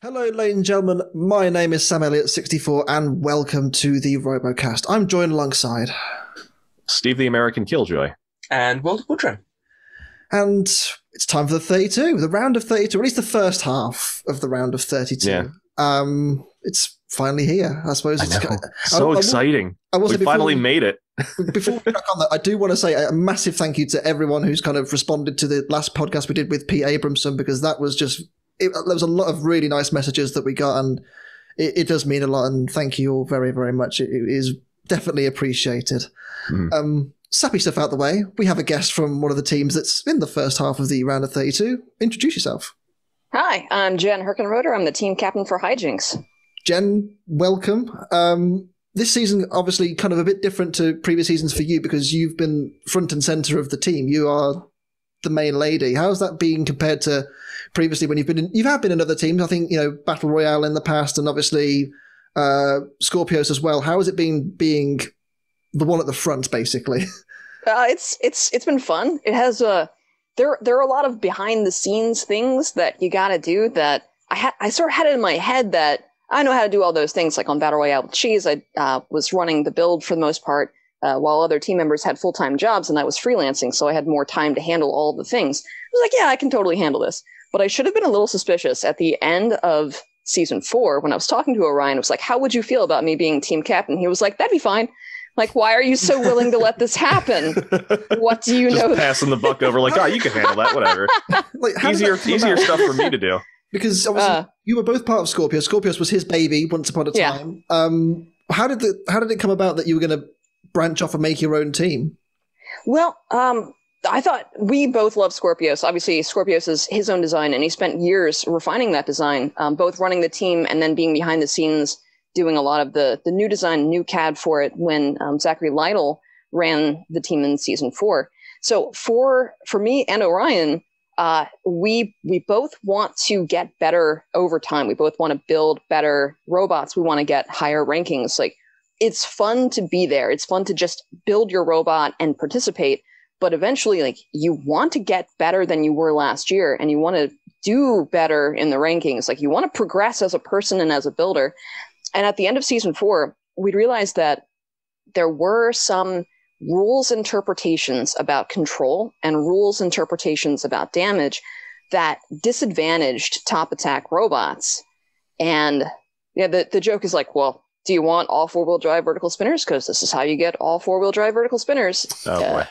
Hello, ladies and gentlemen. My name is Sam Elliott64, and welcome to the RoboCast. I'm joined alongside Steve the American Killjoy. And Woodrow. And it's time for the 32, the round of 32, or at least the first half of the round of 32. Yeah. It's finally here, I suppose. Exciting. We finally made it. Before we crack on that, I do want to say a massive thank you to everyone who's kind of responded to the last podcast we did with Pete Abramson, because that was just... there was a lot of really nice messages that we got, and it does mean a lot, and thank you all very, very much. It is definitely appreciated. Sappy stuff out the way. We have a guest from one of the teams that's in the first half of the round of 32. Introduce yourself. Hi, I'm Jen Herchenroeder. I'm the team captain for Hijinx. Jen, welcome. This season, obviously, kind of a bit different to previous seasons for you, because you've been front and center of the team. You are the main lady. How's that been compared to previously when you have been in other teams? I think, Battle Royale in the past, and obviously Scorpios as well. How has it been being the one at the front, basically? It's been fun. It has there are a lot of behind the scenes things that you got to do that I sort of had it in my head that I know how to do all those things. Like on Battle Royale with Cheese, I was running the build for the most part, while other team members had full-time jobs, and I was freelancing, so I had more time to handle all the things. I was like, yeah, I can totally handle this. But I should have been a little suspicious at the end of season 4 when I was talking to Orion. I was like, how would you feel about me being team captain? He was like, that'd be fine. Like, why are you so willing to let this happen? What do you know? Just passing the buck over like, you can handle that, whatever. Like, easier stuff for me to do. Because obviously you were both part of Scorpios. Scorpios was his baby once upon a time. Yeah. How did it come about that you were going to branch off and make your own team? Well, I thought we both love Scorpios. Obviously, Scorpios is his own design, and he spent years refining that design, both running the team and then being behind the scenes, doing a lot of the new design, new CAD for it when Zachary Lytle ran the team in season 4. So for me and Orion, we both want to get better over time. We both want to build better robots. We want to get higher rankings. Like, it's fun to be there. It's fun to just build your robot and participate. But eventually, like, you want to get better than you were last year, and you want to do better in the rankings. Like, you want to progress as a person and as a builder. And at the end of season 4, we realized that there were some rules interpretations about control and rules interpretations about damage that disadvantaged top attack robots. And yeah, the joke is like, well, do you want all 4-wheel drive vertical spinners? Because this is how you get all 4-wheel drive vertical spinners. Oh, boy.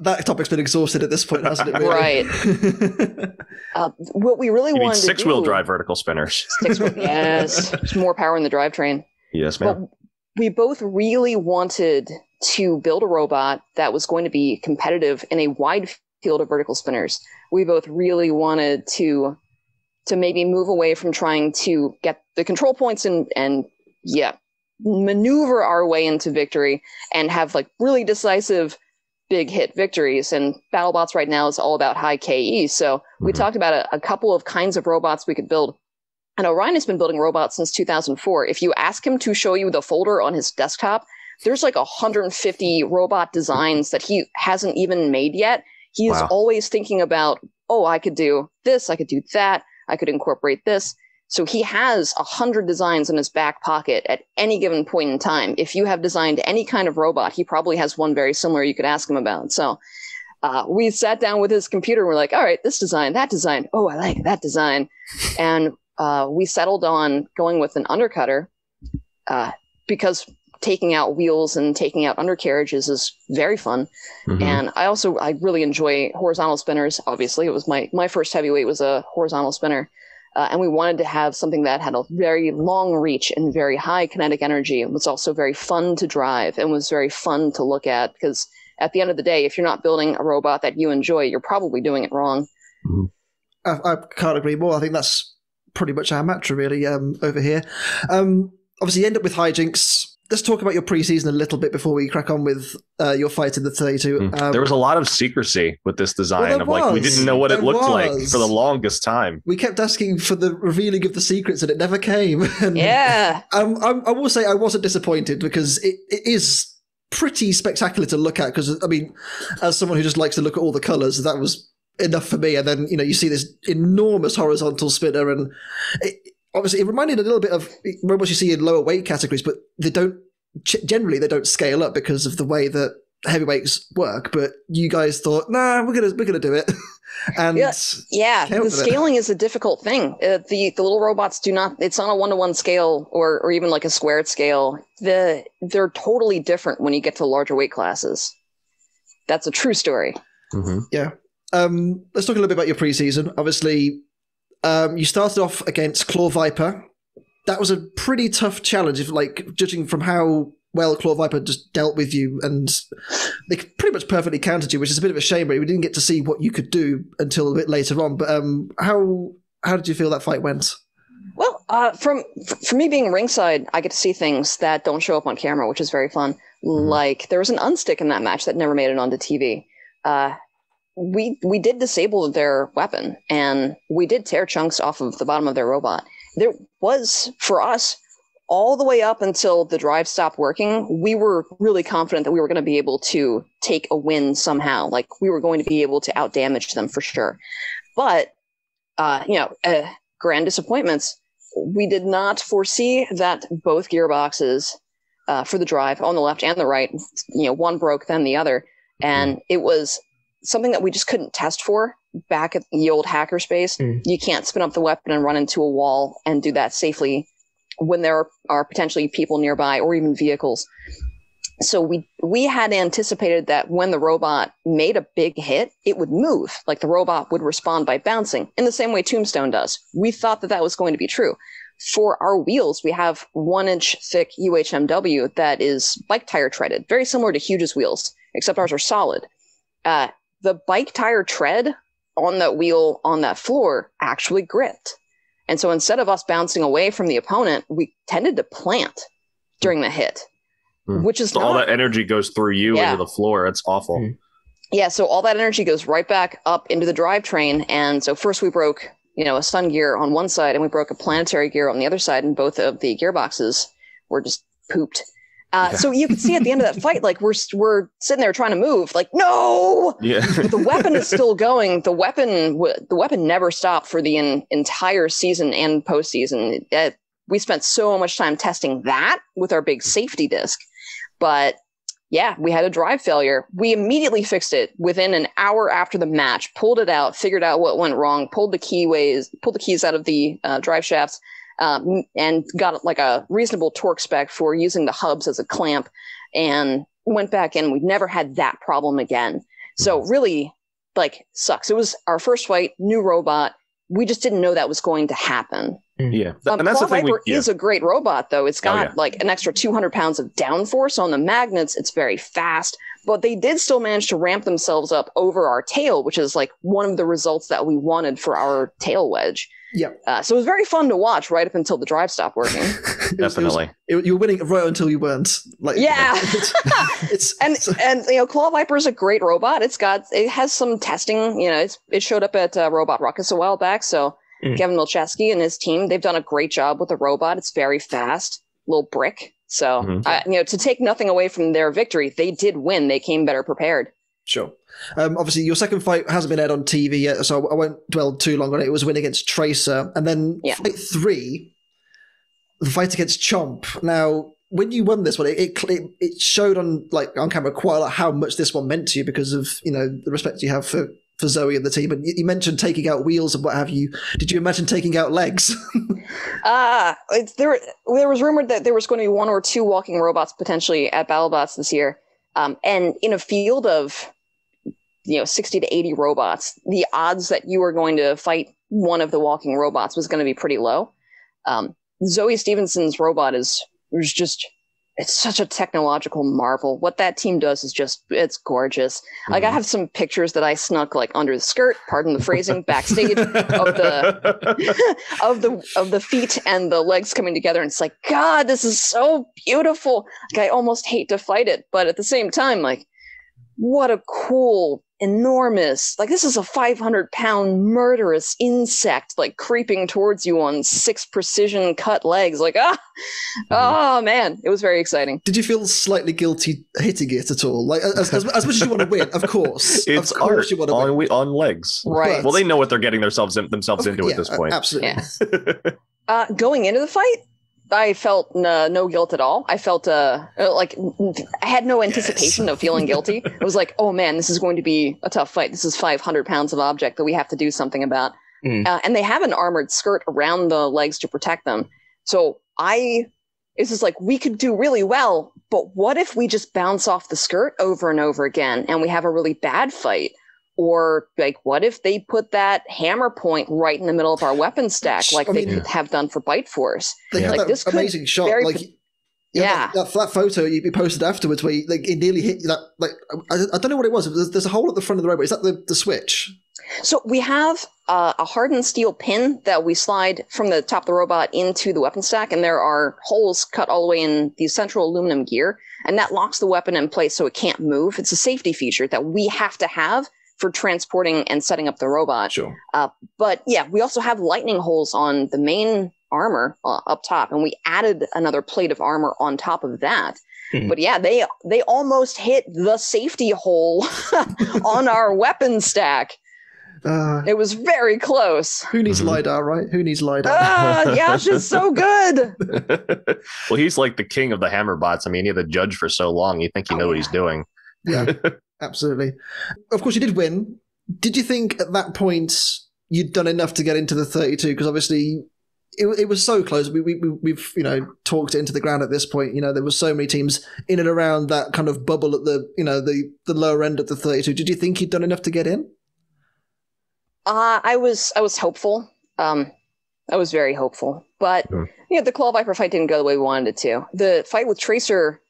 That topic's been exhausted at this point, hasn't it? Really? Right. What we really wanted to do... 6-wheel drive vertical spinners. Yes. There's more power in the drivetrain. Yes, ma'am. But we both really wanted to build a robot that was going to be competitive in a wide field of vertical spinners. We both really wanted to maybe move away from trying to get the control points and maneuver our way into victory and have like really decisive big hit victories. And BattleBots right now is all about high KE. So we talked about a couple of kinds of robots we could build. And Orion has been building robots since 2004. If you ask him to show you the folder on his desktop, there's like 150 robot designs that he hasn't even made yet. He is always thinking about, I could do this, I could do that, I could incorporate this. So he has 100 designs in his back pocket at any given point in time. If you have designed any kind of robot, he probably has one very similar you could ask him about. So we sat down with his computer and we're like, all right, this design, that design. Oh, I like that design. And we settled on going with an undercutter because taking out wheels and taking out undercarriages is very fun. And I really enjoy horizontal spinners. Obviously, it was my first heavyweight was a horizontal spinner. And we wanted to have something that had a very long reach and very high kinetic energy. It was also very fun to drive and was very fun to look at, because at the end of the day, if you're not building a robot that you enjoy, you're probably doing it wrong. I can't agree more. I think that's pretty much our mantra, really, over here. Obviously, you end up with Hijinx. Let's talk about your preseason a little bit before we crack on with your fight in the 32. There was a lot of secrecy with this design. We didn't know what it looked like for the longest time. We kept asking for the revealing of the secrets, and it never came. And, yeah. I will say I wasn't disappointed, because it is pretty spectacular to look at. Because, I mean, as someone who just likes to look at all the colors, that was enough for me. And then, you see this enormous horizontal spinner, and obviously it reminded a little bit of robots you see in lower weight categories, but generally they don't scale up because of the way that heavyweights work. But you guys thought, nah, we're gonna do it. And the scaling is a difficult thing. The little robots do not. It's on a 1-to-1 scale or even like a squared scale. They're totally different when you get to larger weight classes. That's a true story. Mm-hmm. Yeah. Let's talk a little bit about your preseason. Obviously, you started off against Claw Viper. That was a pretty tough challenge, judging from how well Claw Viper just dealt with you, and they pretty much perfectly countered you, which is a bit of a shame, but we didn't get to see what you could do until a bit later on. But how did you feel that fight went? Well, for me being ringside, I get to see things that don't show up on camera, which is very fun. Mm-hmm. Like there was an unstick in that match that never made it onto TV. We did disable their weapon, and we did tear chunks off of the bottom of their robot. There was, for us, all the way up until the drive stopped working, we were really confident that we were going to be able to take a win somehow. Like we were going to be able to outdamage them for sure. But, grand disappointments. We did not foresee that both gearboxes for the drive on the left and the right, one broke, then the other. And it was something that we just couldn't test for back at the old hackerspace. You can't spin up the weapon and run into a wall and do that safely when there are potentially people nearby or even vehicles. So we had anticipated that when the robot made a big hit, it would move. Like the robot would respond by bouncing in the same way Tombstone does. We thought that was going to be true. For our wheels, we have 1-inch thick UHMW that is bike tire treaded, very similar to Huge's wheels, except ours are solid. The bike tire tread on that wheel on that floor actually gripped. And so instead of us bouncing away from the opponent, we tended to plant during the hit, which is all that energy goes through you into the floor. It's awful. Yeah, so all that energy goes right back up into the drivetrain. And so first we broke, a sun gear on one side, and we broke a planetary gear on the other side, and both of the gearboxes were just pooped. So you can see at the end of that fight, like we're sitting there trying to move, like no, but the weapon is still going. The weapon never stopped for the entire season and postseason. We spent so much time testing that with our big safety disc, but we had a drive failure. We immediately fixed it within an hour after the match. Pulled it out, figured out what went wrong, pulled the keys out of the drive shafts. And got like a reasonable torque spec for using the hubs as a clamp, and went back in. We've never had that problem again. So really, sucks. It was our first fight, new robot. We just didn't know that was going to happen. Yeah, and that's the thing. Viper is a great robot, though. It's got an extra 200 pounds of downforce on the magnets. It's very fast, but they did still manage to ramp themselves up over our tail, which is one of the results that we wanted for our tail wedge. Yeah. So it was very fun to watch right up until the drive stopped working. Definitely. You were winning right until you weren't. Claw Viper is a great robot. It has some testing. It showed up at Robot Ruckus a while back. So Kevin Milchewski and his team, they've done a great job with the robot. It's very fast, little brick. So to take nothing away from their victory, they did win. They came better prepared. Sure. Obviously, your second fight hasn't been aired on TV yet, so I won't dwell too long on it. It was a win against Tracer. And then fight 3, the fight against Chomp. Now, when you won this one, it showed on camera quite a lot how much this one meant to you because of the respect you have for Zoe and the team. And you mentioned taking out wheels and what have you. Did you imagine taking out legs? There was rumored that there was going to be 1 or 2 walking robots potentially at BattleBots this year. And in a field of 60 to 80 robots, the odds that you were going to fight one of the walking robots was going to be pretty low. Zoe Stevenson's robot it's such a technological marvel. What that team does is it's gorgeous. I have some pictures that I snuck under the skirt, pardon the phrasing, backstage of the feet and the legs coming together. And it's God, this is so beautiful. I almost hate to fight it, but at the same time, what a cool enormous. Like, this is a 500-pound murderous insect, like, creeping towards you on 6 precision cut legs. Like, oh man, it was very exciting. Did you feel slightly guilty hitting it at all? Like, as much as you want to win, of course. It's of course you want to win. On legs. Right. Well, they know what they're getting themselves into at this point. Absolutely. Yeah. Going into the fight, I felt no guilt at all. I felt like I had no anticipation of feeling guilty. It was like, oh man, this is going to be a tough fight. This is 500 pounds of object that we have to do something about. And they have an armored skirt around the legs to protect them. So it's just like, we could do really well, but what if we just bounce off the skirt over and over again and we have a really bad fight? Or, like, what if they put that hammer point right in the middle of our weapon stack, like they could have done for Bite Force? They had like, that amazing shot. That photo you posted afterwards where it nearly hit that. Like, I don't know what it was. There's a hole at the front of the robot. Is that the switch? So we have a hardened steel pin that we slide from the top of the robot into the weapon stack, and there are holes cut all the way in the central aluminum gear, and that locks the weapon in place so it can't move. It's a safety feature that we have to have for transporting and setting up the robot. Sure. But yeah, we also have lightning holes on the main armor up top, and we added another plate of armor on top of that. But yeah, they almost hit the safety hole on our weapon stack. It was very close. Who needs LiDAR, right? Who needs LiDAR? Yash is so good. Well, he's like the king of the hammer bots. I mean, you're the judge for so long. You think you know what he's doing. Yeah. Absolutely. Of course, you did win. Did you think at that point you'd done enough to get into the 32? Because obviously it was so close. We've talked it into the ground at this point. There were so many teams in and around that kind of bubble at the the lower end of the 32. Did you think you'd done enough to get in? I was hopeful. I was very hopeful. But the Claw Viper fight didn't go the way we wanted it to. The fight with Tracer,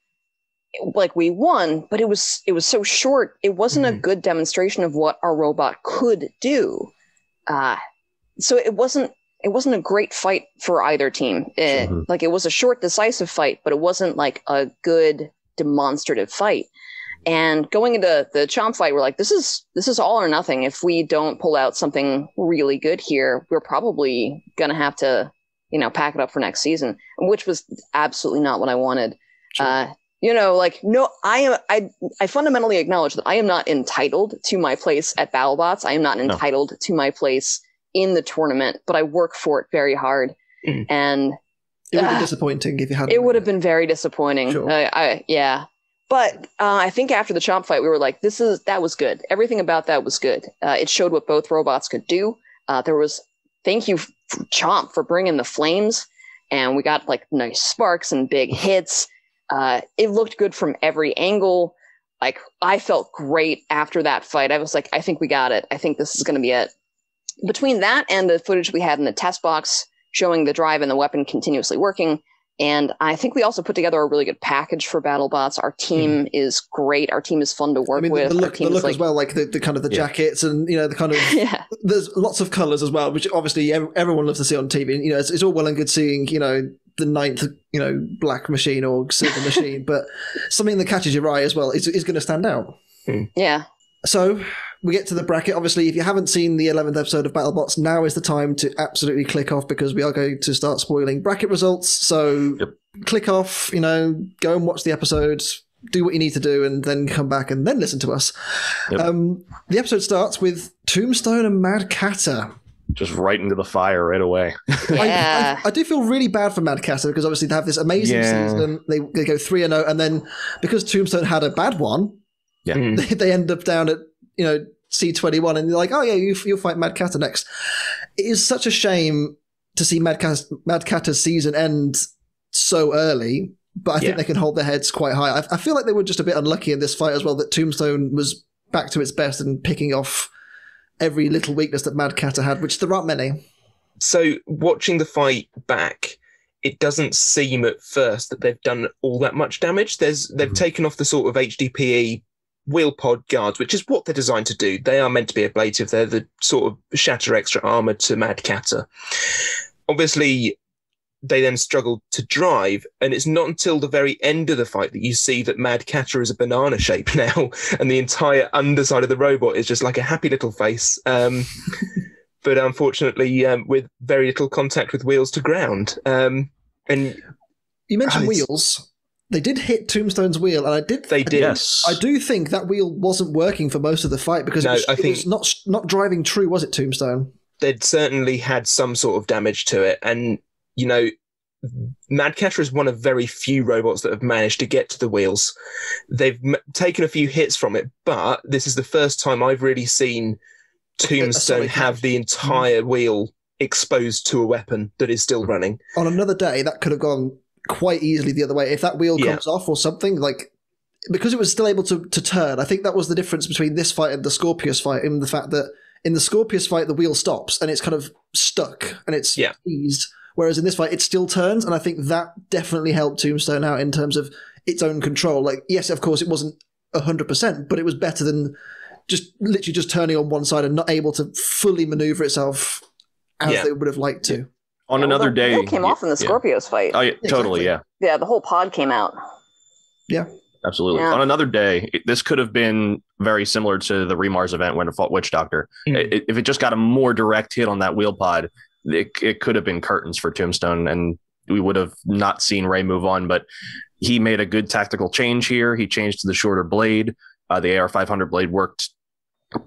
like, we won, but it was so short. It wasn't a good demonstration of what our robot could do. So it wasn't a great fight for either team. Like, it was a short, decisive fight, but it wasn't like a good demonstrative fight. And going into the Chomp fight, we're like, this is all or nothing. If we don't pull out something really good here, we're probably gonna have to, pack it up for next season, which was absolutely not what I wanted. Sure. No, I fundamentally acknowledge that I am not entitled to my place at BattleBots. I am not entitled to my place in the tournament, but I work for it very hard. And it would be disappointing if you had. It would have been very disappointing. Sure. But I think after the Chomp fight, we were like, that was good. Everything about that was good. It showed what both robots could do. Thank you, Chomp, for bringing the flames, and we got like nice sparks and big hits. It looked good from every angle. Like, I felt great after that fight. I was like, I think we got it. I think this is going to be it. Between that and the footage we had in the test box showing the drive and the weapon continuously working, and I think we also put together a really good package for BattleBots. Our team is great. Our team is fun to work with. The look as well, like the kind of the jackets and the kind of there's lots of colours as well, which obviously everyone loves to see on TV. It's all well and good seeing the 9th black machine or silver machine, but something that catches your eye as well is going to stand out. Yeah. So we get to the bracket. Obviously, if you haven't seen the 11th episode of BattleBots, now is the time to absolutely click off, because we are going to start spoiling bracket results. So click off, go and watch the episode, do what you need to do, and then come back and then listen to us. The episode starts with Tombstone and Mad Catter. Just right into the fire right away. Yeah. I do feel really bad for Mad Catter, because obviously they have this amazing season. They go 3-0, and then because Tombstone had a bad one, they end up down at C21, and you're like, oh yeah, you'll fight Mad Catter next. It is such a shame to see Mad Catter's season end so early, but I think they can hold their heads quite high. I feel like they were just a bit unlucky in this fight as well, that Tombstone was back to its best and picking off every little weakness that Mad Catter had, which there aren't many. So watching the fight back, it doesn't seem at first that they've done all that much damage. They've taken off the sort of HDPE wheel pod guards, which is what they're designed to do. They are meant to be ablative. They're the sort of shatter extra armor to Mad Catter. Obviously, they then struggle to drive, and it's not until the very end of the fight that you see that Mad Catcher is a banana shape now, and the entire underside of the robot is just like a happy little face. But unfortunately, with very little contact with wheels to ground. And you mentioned wheels. They did hit Tombstone's wheel, and I did. Yes. I do think that wheel wasn't working for most of the fight because it was not driving true, was it, Tombstone? They'd certainly had some sort of damage to it, and Mad Catcher is one of very few robots that have managed to get to the wheels. They've taken a few hits from it, but this is the first time I've really seen Tombstone have the entire wheel exposed to a weapon that is still running. On another day, that could have gone quite easily the other way. If that wheel comes off or something, because it was still able to turn, I think that was the difference between this fight and the Scorpius fight, in the fact that in the Scorpius fight, the wheel stops and it's kind of stuck and it's eased. Whereas in this fight, it still turns, and I think that definitely helped Tombstone out in terms of its own control. Yes, of course, it wasn't 100%, but it was better than literally just turning on one side and not able to fully maneuver itself as they would have liked to. On another day, it came off in the Scorpios fight. Oh, yeah, totally, yeah. The whole pod came out. Yeah, absolutely. Yeah. On another day, this could have been very similar to the Remars event when it fought Witch Doctor. Mm-hmm. If it just got a more direct hit on that wheel pod, it could have been curtains for Tombstone, and we would have not seen Ray move on. But he made a good tactical change here. He changed to the shorter blade. The AR-500 blade worked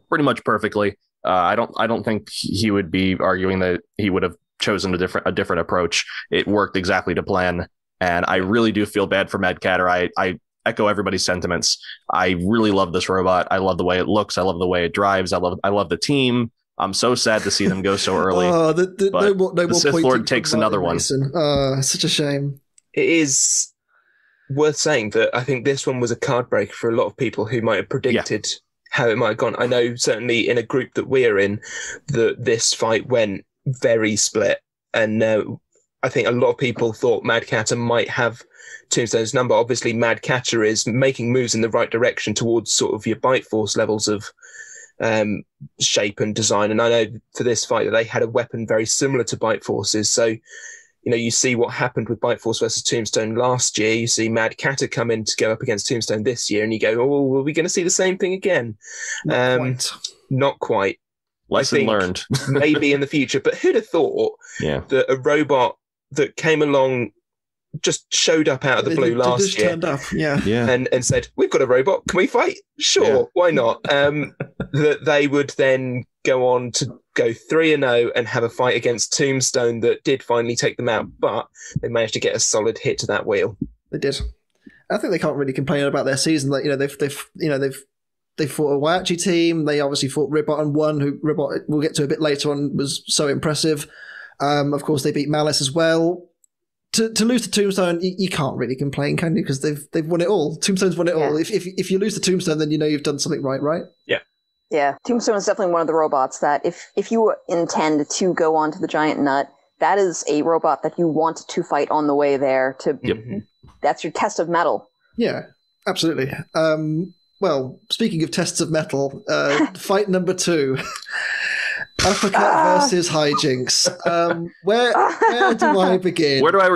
pretty much perfectly. I don't think he would be arguing that he would have chosen a different approach. It worked exactly to plan, and I really do feel bad for Mad Catter. I echo everybody's sentiments. I really love this robot. I love the way it looks. I love the way it drives. I love the team. I'm so sad to see them go so early. No more Sith Lord takes another one. It's such a shame. It is worth saying that I think this one was a card breaker for a lot of people who might have predicted how it might have gone. I know certainly in a group that we're in, that this fight went very split, and I think a lot of people thought Mad Catcher might have Tombstone's number. Obviously, Mad Catcher is making moves in the right direction towards sort of your Bite Force levels of shape and design. And I know for this fight that they had a weapon very similar to Bite Force's. So, you see what happened with Bite Force versus Tombstone last year. You see Mad Catter come in to go up against Tombstone this year, and you go, oh, are we going to see the same thing again? Not quite. Lesson learned. Maybe in the future. But who'd have thought that a robot that came along, just showed up out of the blue last year, turned up, and said, we've got a robot, can we fight? Sure, why not? That they would then go on to go 3-0 and have a fight against Tombstone that did finally take them out, but they managed to get a solid hit to that wheel. They did. I think they can't really complain about their season. They've fought a Waiachi team. They obviously fought Ribbot and won, who Ribbot, we'll get to a bit later on, was so impressive. Of course, they beat Malice as well. To lose to Tombstone, you can't really complain, can you? Because they've won it all. Tombstone's won it all. If you lose to Tombstone, then you've done something right? Yeah. Yeah, Tombstone is definitely one of the robots that if you intend to go onto the giant nut, that is a robot that you want to fight on the way there. That's your test of mettle. Yeah, absolutely. Well, speaking of tests of mettle, fight number 2. Uppercut versus Hijinx. Where do I begin? Where do I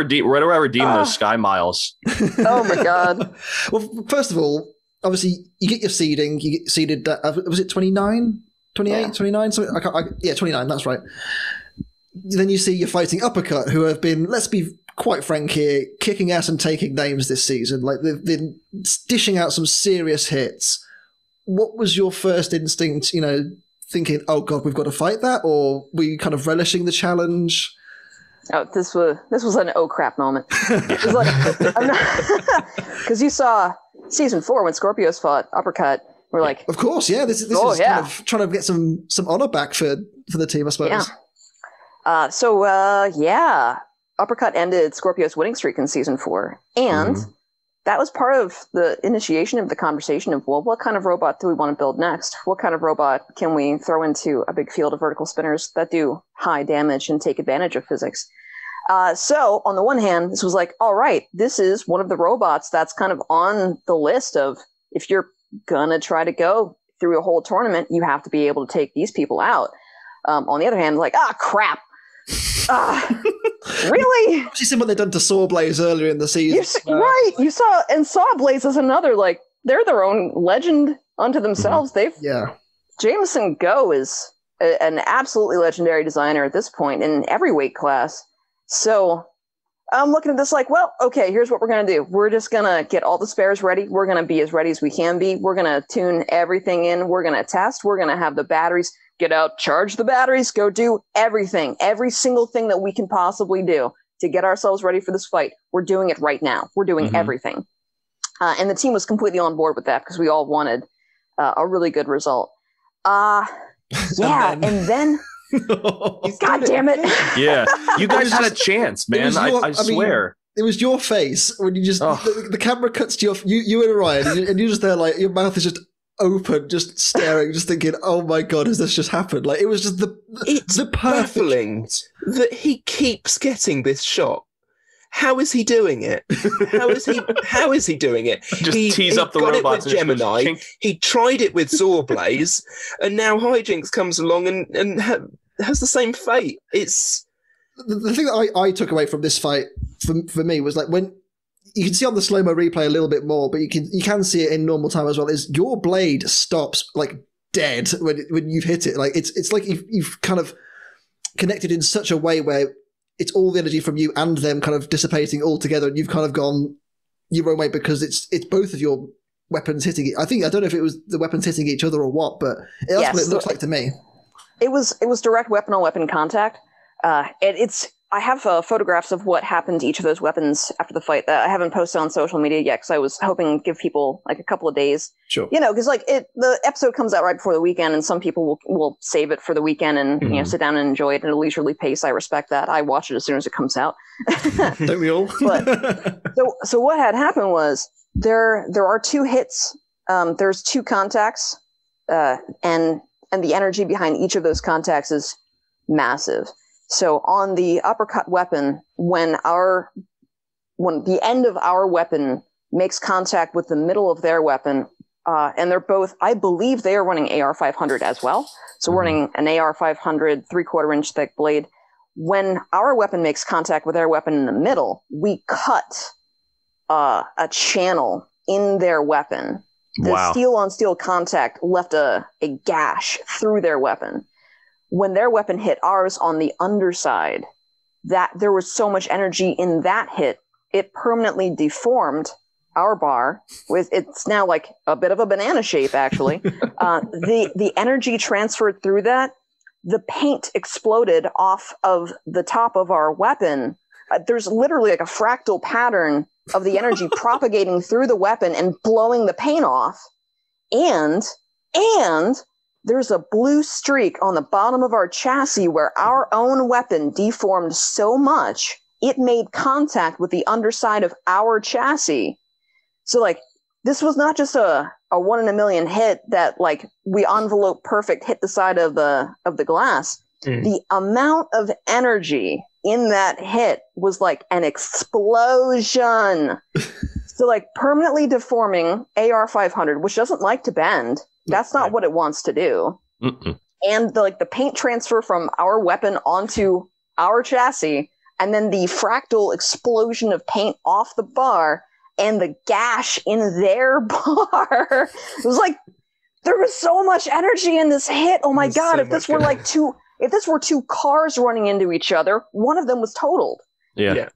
redeem those Sky Miles? Oh my god. Well, first of all, obviously you get your seeding. You get seeded. Was it 29, 28, 29? 29. That's right. Then you see you're fighting Uppercut, who have been, let's be quite frank here, kicking ass and taking names this season. Like, they've been dishing out some serious hits. What was your first instinct, thinking, oh god, we've got to fight that? Or were you kind of relishing the challenge? Oh, this was an oh crap moment. It was like, because you saw season 4 when Scorpios fought Uppercut. We're like, of course, yeah. This is kind of trying to get some honor back for the team, I suppose. Yeah. Uppercut ended Scorpio's winning streak in season 4, and that was part of the initiation of the conversation of, well, what kind of robot do we want to build next? What kind of robot can we throw into a big field of vertical spinners that do high damage and take advantage of physics? So on the one hand, this was like, all right, this is one of the robots that's kind of on the list of, if you're gonna try to go through a whole tournament, you have to be able to take these people out. On the other hand, like, crap. Really? Obviously, seen what they've done to Sawblaze earlier in the season. Right. You saw, and Sawblaze is another, like, they're their own legend unto themselves. Jameson Go is an absolutely legendary designer at this point in every weight class. So I'm looking at this like, well, okay, here's what we're going to do. We're just going to get all the spares ready. We're going to be as ready as we can be. We're going to tune everything in. We're going to test. We're going to have the batteries. Get out, charge the batteries, go do everything. Every single thing that we can possibly do to get ourselves ready for this fight. We're doing it right now. We're doing everything. And the team was completely on board with that because we all wanted a really good result. And then God damn it. Yeah. You guys had a chance, man. I swear. It was your face when you just the camera cuts to you and Ryan and you're just there like your mouth is just open, just staring, just thinking, oh my god, has this just happened? Like it was just the perfect baffling that he keeps getting this shot. How is he doing it? How is he doing it? Just tease up the robots. He got it with Gemini. He tried it with Sawblaze, and now Hijinx comes along and has the same fate. It's the thing that I took away from this fight for me was like when you can see on the slow-mo replay a little bit more, but you can see it in normal time as well, is your blade stops like dead when you've hit it. Like it's like you've kind of connected in such a way where it's all the energy from you and them kind of dissipating all together, and you've kind of gone your own way because it's both of your weapons hitting it. I don't know if it was the weapons hitting each other or what, but that's what it looks like to me. It was direct weapon on weapon contact. I have photographs of what happened to each of those weapons after the fight that I haven't posted on social media yet because I was hoping to give people like a couple of days. Sure. Because like the episode comes out right before the weekend, and some people will save it for the weekend and sit down and enjoy it at a leisurely pace. I respect that. I watch it as soon as it comes out. Don't we all? But, so what had happened was there are two hits. There's two contacts, and the energy behind each of those contacts is massive. So on the uppercut weapon, when the end of our weapon makes contact with the middle of their weapon, and they're both, I believe they are running AR-500 as well. So we're running an AR-500 3/4-inch thick blade. When our weapon makes contact with their weapon in the middle, we cut a channel in their weapon. The steel-on-steel contact left a gash through their weapon. When their weapon hit ours on the underside, that there was so much energy in that hit, it permanently deformed our bar. It's now like a bit of a banana shape, actually. The energy transferred through that, the paint exploded off of the top of our weapon. There's literally like a fractal pattern of the energy propagating through the weapon and blowing the paint off. And there's a blue streak on the bottom of our chassis where our own weapon deformed so much it made contact with the underside of our chassis. So like this was not just a 1 in a million hit that like we envelope perfect hit the side of the glass. The amount of energy in that hit was like an explosion. So like permanently deforming AR-500, which doesn't like to bend. That's not what it wants to do. And the paint transfer from our weapon onto our chassis, and then the fractal explosion of paint off the bar and the gash in their bar. It was like there was so much energy in this hit. Oh my god! If this were two cars running into each other, one of them was totaled. Yeah.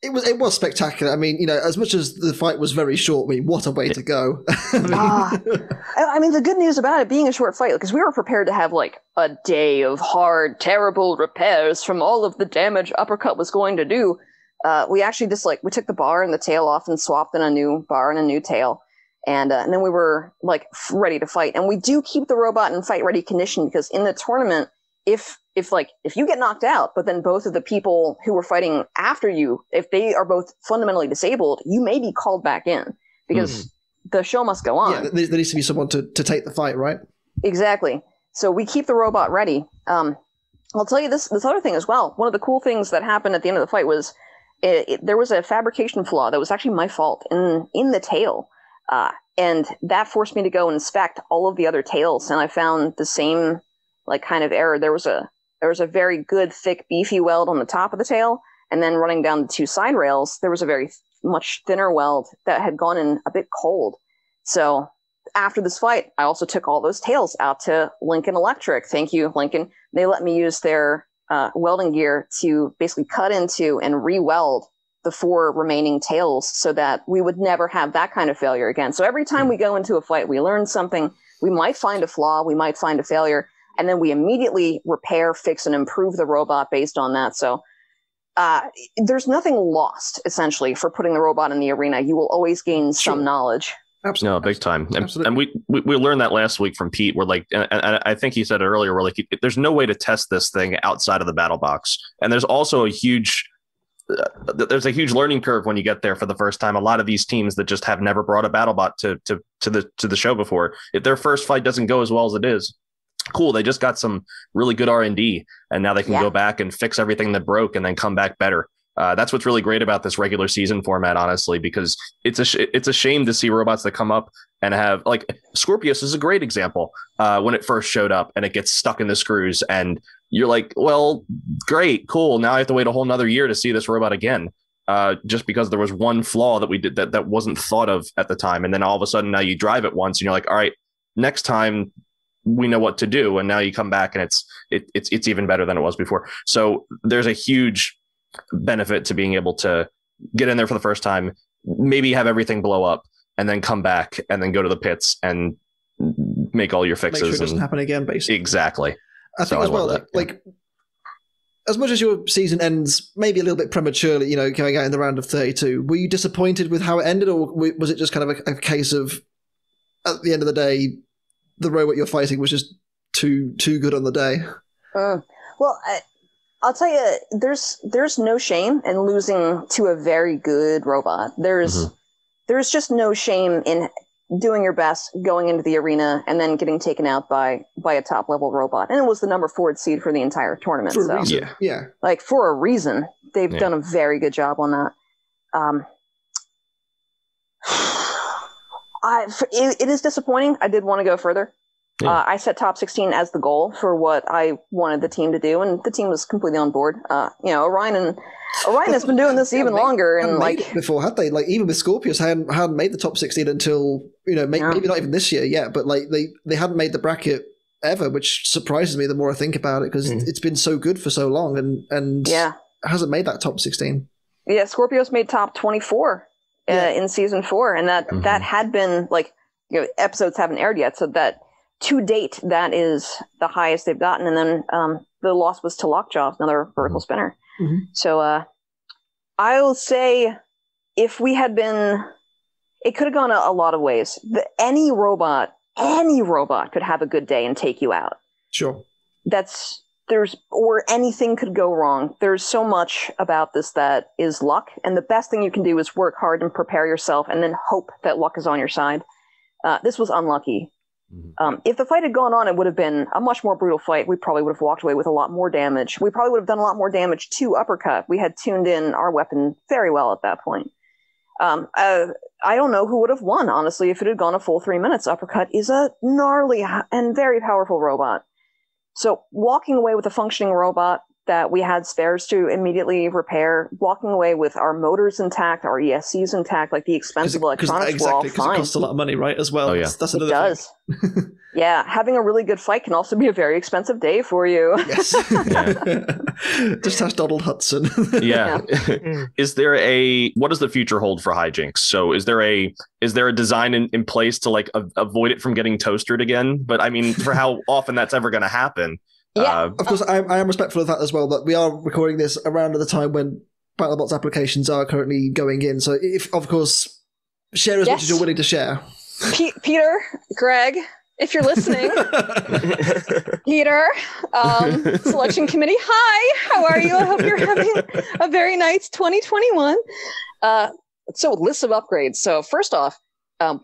It was spectacular. I mean, as much as the fight was very short, what a way to go. I mean, the good news about it being a short fight, because we were prepared to have like a day of hard, terrible repairs from all of the damage Uppercut was going to do. We actually just we took the bar and the tail off and swapped in a new bar and a new tail. And then we were like ready to fight. And we do keep the robot in fight ready condition because in the tournament, if you get knocked out, but then both of the people who were fighting after you, if they are both fundamentally disabled, you may be called back in because the show must go on. Yeah, there needs to be someone to take the fight, right? Exactly. So we keep the robot ready. I'll tell you this other thing as well. One of the cool things that happened at the end of the fight was there was a fabrication flaw that was actually my fault in the tail. And that forced me to go inspect all of the other tails, and I found the same kind of error. There was a there was a very good, thick, beefy weld on the top of the tail, and then running down the two side rails, there was a very much thinner weld that had gone in a bit cold. So after this fight, I also took all those tails out to Lincoln Electric. Thank you, Lincoln. They let me use their welding gear to basically cut into and re-weld the 4 remaining tails so that we would never have that kind of failure again. So every time we go into a fight, we learn something. We might find a flaw, we might find a failure, and then we immediately repair, fix, and improve the robot based on that. So there's nothing lost, essentially, for putting the robot in the arena. You will always gain some knowledge. Absolutely. No, big time. And we learned that last week from Pete. We're like, and I think he said it earlier, we're like, there's no way to test this thing outside of the battle box. And there's also a huge learning curve when you get there for the first time. A lot of these teams that just have never brought a BattleBot to the show before, if their first fight doesn't go as well as it is, cool, they just got some really good R&D, and now they can go back and fix everything that broke and then come back better. That's what's really great about this regular season format, honestly, because it's a shame to see robots that come up and have, like, Scorpius is a great example when it first showed up and it gets stuck in the screws, and you're like, well, great, cool. Now I have to wait a whole nother year to see this robot again, just because there was one flaw that we did that wasn't thought of at the time. And then all of a sudden now you drive it once and you're like, all right, next time we know what to do. And now you come back and it's even better than it was before. So there's a huge benefit to being able to get in there for the first time, maybe have everything blow up, and then come back and then go to the pits and make all your fixes. Make sure it doesn't happen again, basically. Exactly. I think as well, like as much as your season ends maybe a little bit prematurely, going out in the round of 32, were you disappointed with how it ended, or was it just kind of a case of, at the end of the day, the robot you're fighting was just too good on the day? Well, I'll tell you, there's no shame in losing to a very good robot. There's just no shame in doing your best, going into the arena, and then getting taken out by a top level robot. And it was the number 4 seed for the entire tournament. For a reason. Yeah. Like, for a reason, they've done a very good job on that. It is disappointing. I did want to go further. Yeah. I set top 16 as the goal for what I wanted the team to do, and the team was completely on board. Orion has been doing this even longer, and like before, had they? Like, even with Scorpius, hadn't made the top 16 until maybe not even this year yet, but like they hadn't made the bracket ever, which surprises me the more I think about it, because it's been so good for so long, and hasn't made that top 16. Yeah, Scorpius made top 24 in season 4, and that had been like episodes haven't aired yet, so that. To date, that is the highest they've gotten. And then the loss was to Lockjaw, another vertical spinner. Mm-hmm. So I will say, if we had been, it could have gone a lot of ways. Any robot could have a good day and take you out. Sure. Or anything could go wrong. There's so much about this that is luck. And the best thing you can do is work hard and prepare yourself and then hope that luck is on your side. This was unlucky. If the fight had gone on, it would have been a much more brutal fight. We probably would have walked away with a lot more damage. We probably would have done a lot more damage to Uppercut. We had tuned in our weapon very well at that point. I don't know who would have won, honestly, if it had gone a full 3 minutes. Uppercut is a gnarly and very powerful robot. So walking away with a functioning robot that we had spares to immediately repair, walking away with our motors intact, our ESCs intact, like the expensive electronics were all fine. Because it costs a lot of money, right, as well. Oh, yeah. That's another thing. Yeah, having a really good fight can also be a very expensive day for you. Yes. Just ask Donald Hudson. Yeah. What does the future hold for Hijinx? So is there a design in place to like avoid it from getting toastered again? But I mean, for how often that's ever going to happen. Yeah. Of course, I am respectful of that as well, but we are recording this around at the time when BattleBots applications are currently going in. So, if, of course, share as much as you're willing to share. Peter, Greg, if you're listening, Peter, selection committee, hi, how are you? I hope you're having a very nice 2021. So, list of upgrades. So, first off,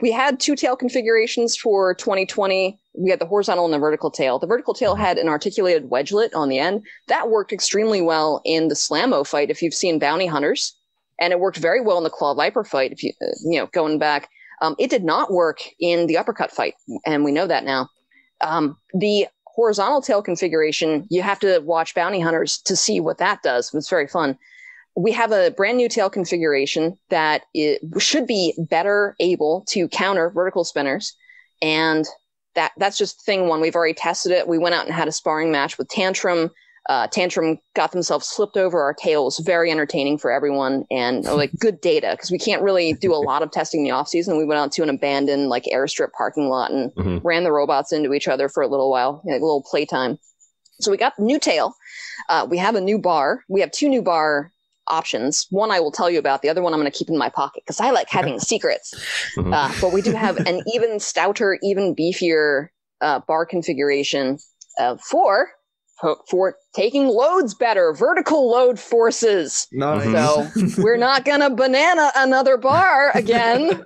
we had 2 tail configurations for 2020. We had the horizontal and the vertical tail. The vertical tail had an articulated wedgelet on the end. That worked extremely well in the SlamMow fight, if you've seen Bounty Hunters. And it worked very well in the Claw Viper fight, if going back. It did not work in the Uppercut fight, and we know that now. The horizontal tail configuration, you have to watch Bounty Hunters to see what that does. It's very fun. We have a brand new tail configuration that should be better able to counter vertical spinners. And that's just thing one. We've already tested it. We went out and had a sparring match with Tantrum. Tantrum got themselves flipped over our tails. Very entertaining for everyone, and like good data, because we can't really do a lot of testing in the off season. We went out to an abandoned like airstrip parking lot and ran the robots into each other for a little while, like a little playtime. So we got the new tail. We have a new bar. We have 2 new bar options. One I will tell you about. The other one I'm going to keep in my pocket because I like having secrets. But we do have an even stouter, even beefier bar configuration for taking loads better, vertical load forces. Nice. So we're not gonna banana another bar again.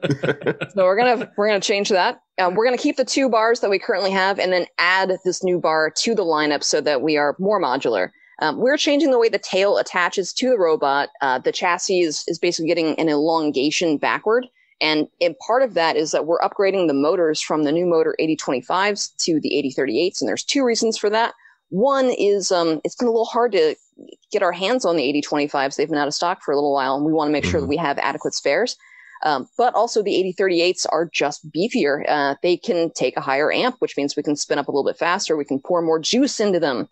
So we're gonna change that. We're gonna keep the 2 bars that we currently have, and then add this new bar to the lineup so that we are more modular. We're changing the way the tail attaches to the robot. The chassis is basically getting an elongation backward. And part of that is that we're upgrading the motors from the new motor 8025s to the 8038s. And there's 2 reasons for that. One is it's been a little hard to get our hands on the 8025s. They've been out of stock for a little while, and we want to make sure that we have adequate spares. But also the 8038s are just beefier. They can take a higher amp, which means we can spin up a little bit faster. We can pour more juice into them.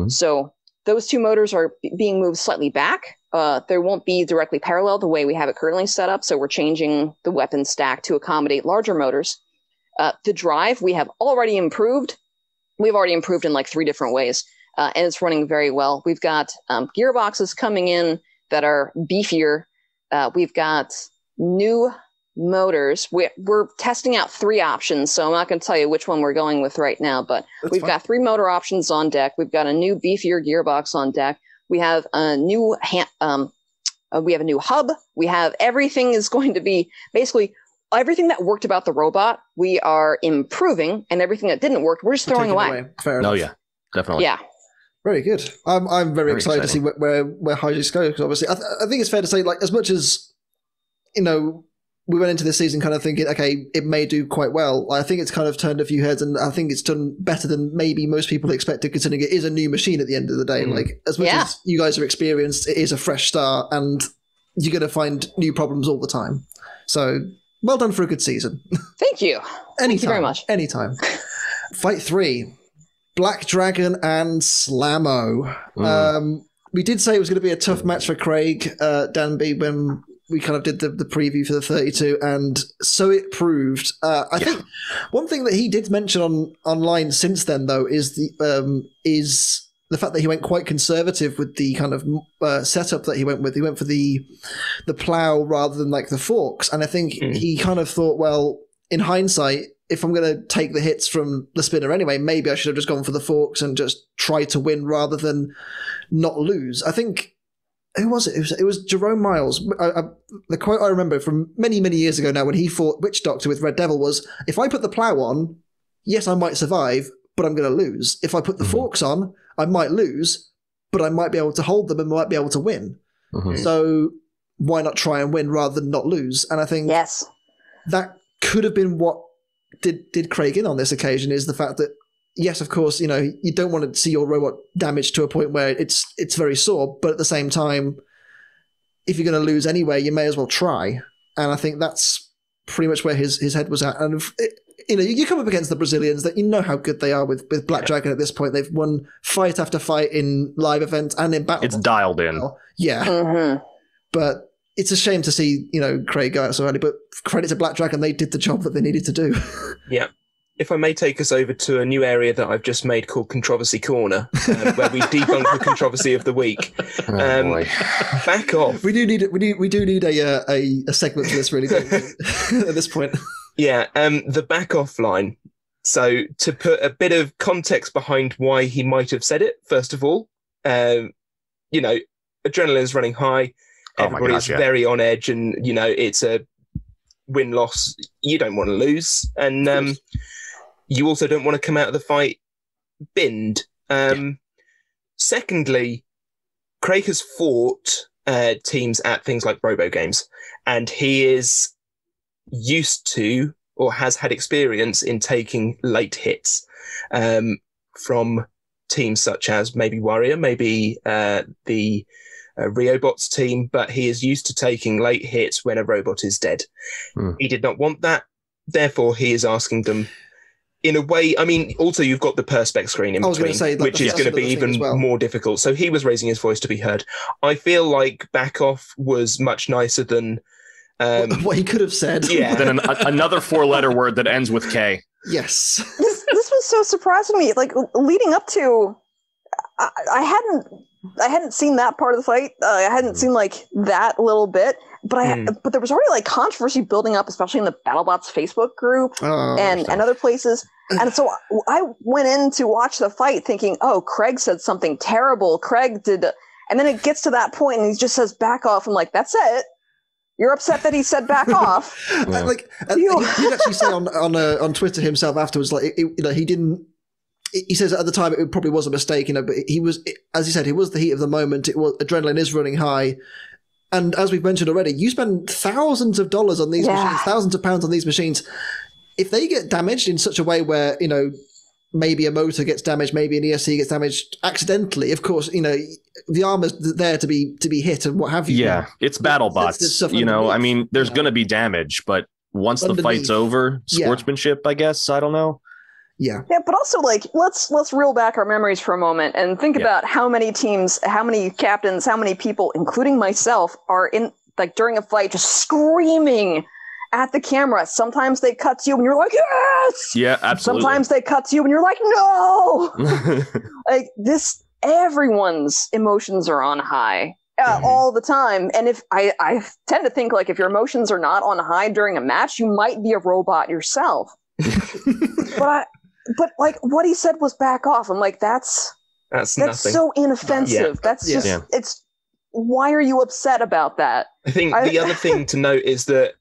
So those 2 motors are being moved slightly back. They won't be directly parallel the way we have it currently set up. So we're changing the weapon stack to accommodate larger motors. The drive we have already improved. We've already improved in like 3 different ways, and it's running very well. We've got gearboxes coming in that are beefier. We've got new motors. We're testing out 3 options, so I'm not going to tell you which one we're going with right now, but we've got 3 motor options on deck. We've got a new beefier gearbox on deck. We have a new we have a new hub. We have everything is going to be basically everything that worked about the robot. We are improving, and everything that didn't work, we're just throwing away. Fair enough. Oh yeah, definitely. Yeah. Very good. I'm very excited to see where Hijinx go, because obviously I think it's fair to say, like, as much as we went into this season kind of thinking, okay, it may do quite well. I think it's kind of turned a few heads, and I think it's done better than maybe most people expected, considering it is a new machine at the end of the day. Like, as much as you guys are experienced, it is a fresh start, and you're going to find new problems all the time. So, well done for a good season. Thank you. Thank you very much. Anytime. Fight 3. Black Dragon and SlamMow. We did say it was going to be a tough match for Craig Danby when we kind of did the preview for the 32, and so it proved. I think one thing that he did mention online since then, though, is the fact that he went quite conservative with the kind of setup that he went with. He went for the plow rather than like the forks, and I think he kind of thought, well, in hindsight, if I'm going to take the hits from the spinner anyway, maybe I should have just gone for the forks and just try to win rather than not lose. I think, who was it? It was Jerome Miles. The quote I remember from many, many years ago now when he fought Witch Doctor with Red Devil was, if I put the plow on, yes, I might survive, but I'm going to lose. If I put the forks on, I might lose, but I might be able to hold them and might be able to win. So why not try and win rather than not lose? And I think that could have been what did Craig in on this occasion, is the fact that, yes, of course, you don't want to see your robot damaged to a point where it's very sore, but at the same time, if you're going to lose anyway, you may as well try. And I think that's pretty much where his head was at. And you come up against the Brazilians, that you know how good they are with Black Dragon at this point. They've won fight after fight in live events and in battle. It's dialed in. Yeah. But it's a shame to see, Craig go out so early, but credit to Black Dragon, they did the job that they needed to do. Yeah. If I may take us over to a new area that I've just made called Controversy Corner, where we debunk the controversy of the week. Boy. Back off. We do need a segment for this, really, don't we? At this point. Yeah, the back off line. So to put a bit of context behind why he might have said it, first of all, adrenaline is running high. Everybody is very on edge, and it's a win-loss. You don't want to lose, and you also don't want to come out of the fight binned. Secondly, Craig has fought teams at things like Robo Games, and he is used to, or has had experience in taking late hits. from teams such as maybe Warrior, maybe the RoboBots team, but he is used to taking late hits when a robot is dead. He did not want that. Therefore, he is asking them in a way. I mean, also you've got the Perspex screen in between, which is going to be even more difficult. So he was raising his voice to be heard. I feel like back off was much nicer than what he could have said. Yeah. Then another 4-letter word that ends with K. Yes. This was so surprising to me. Like leading up to, I hadn't seen that part of the fight. I hadn't seen like that little bit, but but there was already like controversy building up, especially in the BattleBots Facebook group and other places. And so I went in to watch the fight thinking, oh, Craig said something terrible. Craig did, and then it gets to that point and he just says back off. I'm like, that's it. You're upset that he said back off. Like he'd actually say on Twitter himself afterwards, like he didn't. He says at the time it probably was a mistake, but he was, as he said, it was the heat of the moment. It was, adrenaline is running high, and as we've mentioned already, you spend thousands of dollars on these machines, thousands of pounds on these machines. If they get damaged in such a way where maybe a motor gets damaged, maybe an ESC gets damaged accidentally, of course, the armor's there to be hit and what have you. Yeah, it's BattleBots. I mean, there's going to be damage, but once the fight's over, sportsmanship, I guess. I don't know. Yeah, but also like let's reel back our memories for a moment and think about how many teams, how many captains, how many people, including myself, are in like during a fight just screaming at the camera. Sometimes they cut to you and you're like, yes! Yeah, absolutely. Sometimes they cut to you and you're like, no! Like this, everyone's emotions are on high all the time. And if I tend to think like if your emotions are not on high during a match, you might be a robot yourself. But like what he said was back off. I'm like, that's nothing. So inoffensive. That's just it's. Why are you upset about that? I think the other thing to note is that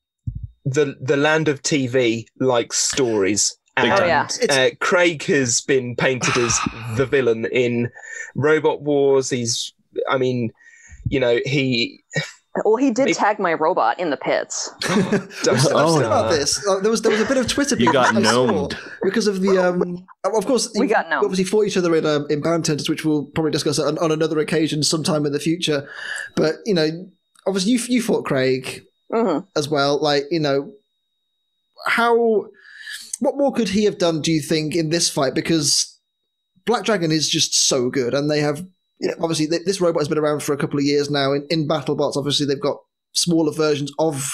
the land of TV likes stories. And Craig has been painted as the villain in Robot Wars. He Well, he did tag my robot in the pits. About this. There was a bit of Twitter. You got gnomed because of the. Of course, we got gnomed. Obviously, fought each other in Boundtenders, which we'll probably discuss on another occasion sometime in the future. But obviously, you fought Craig as well. Like what more could he have done? Do you think in this fight? Because Black Dragon is just so good, and they have. Obviously, this robot has been around for a couple of years now. In BattleBots, obviously, they've got smaller versions of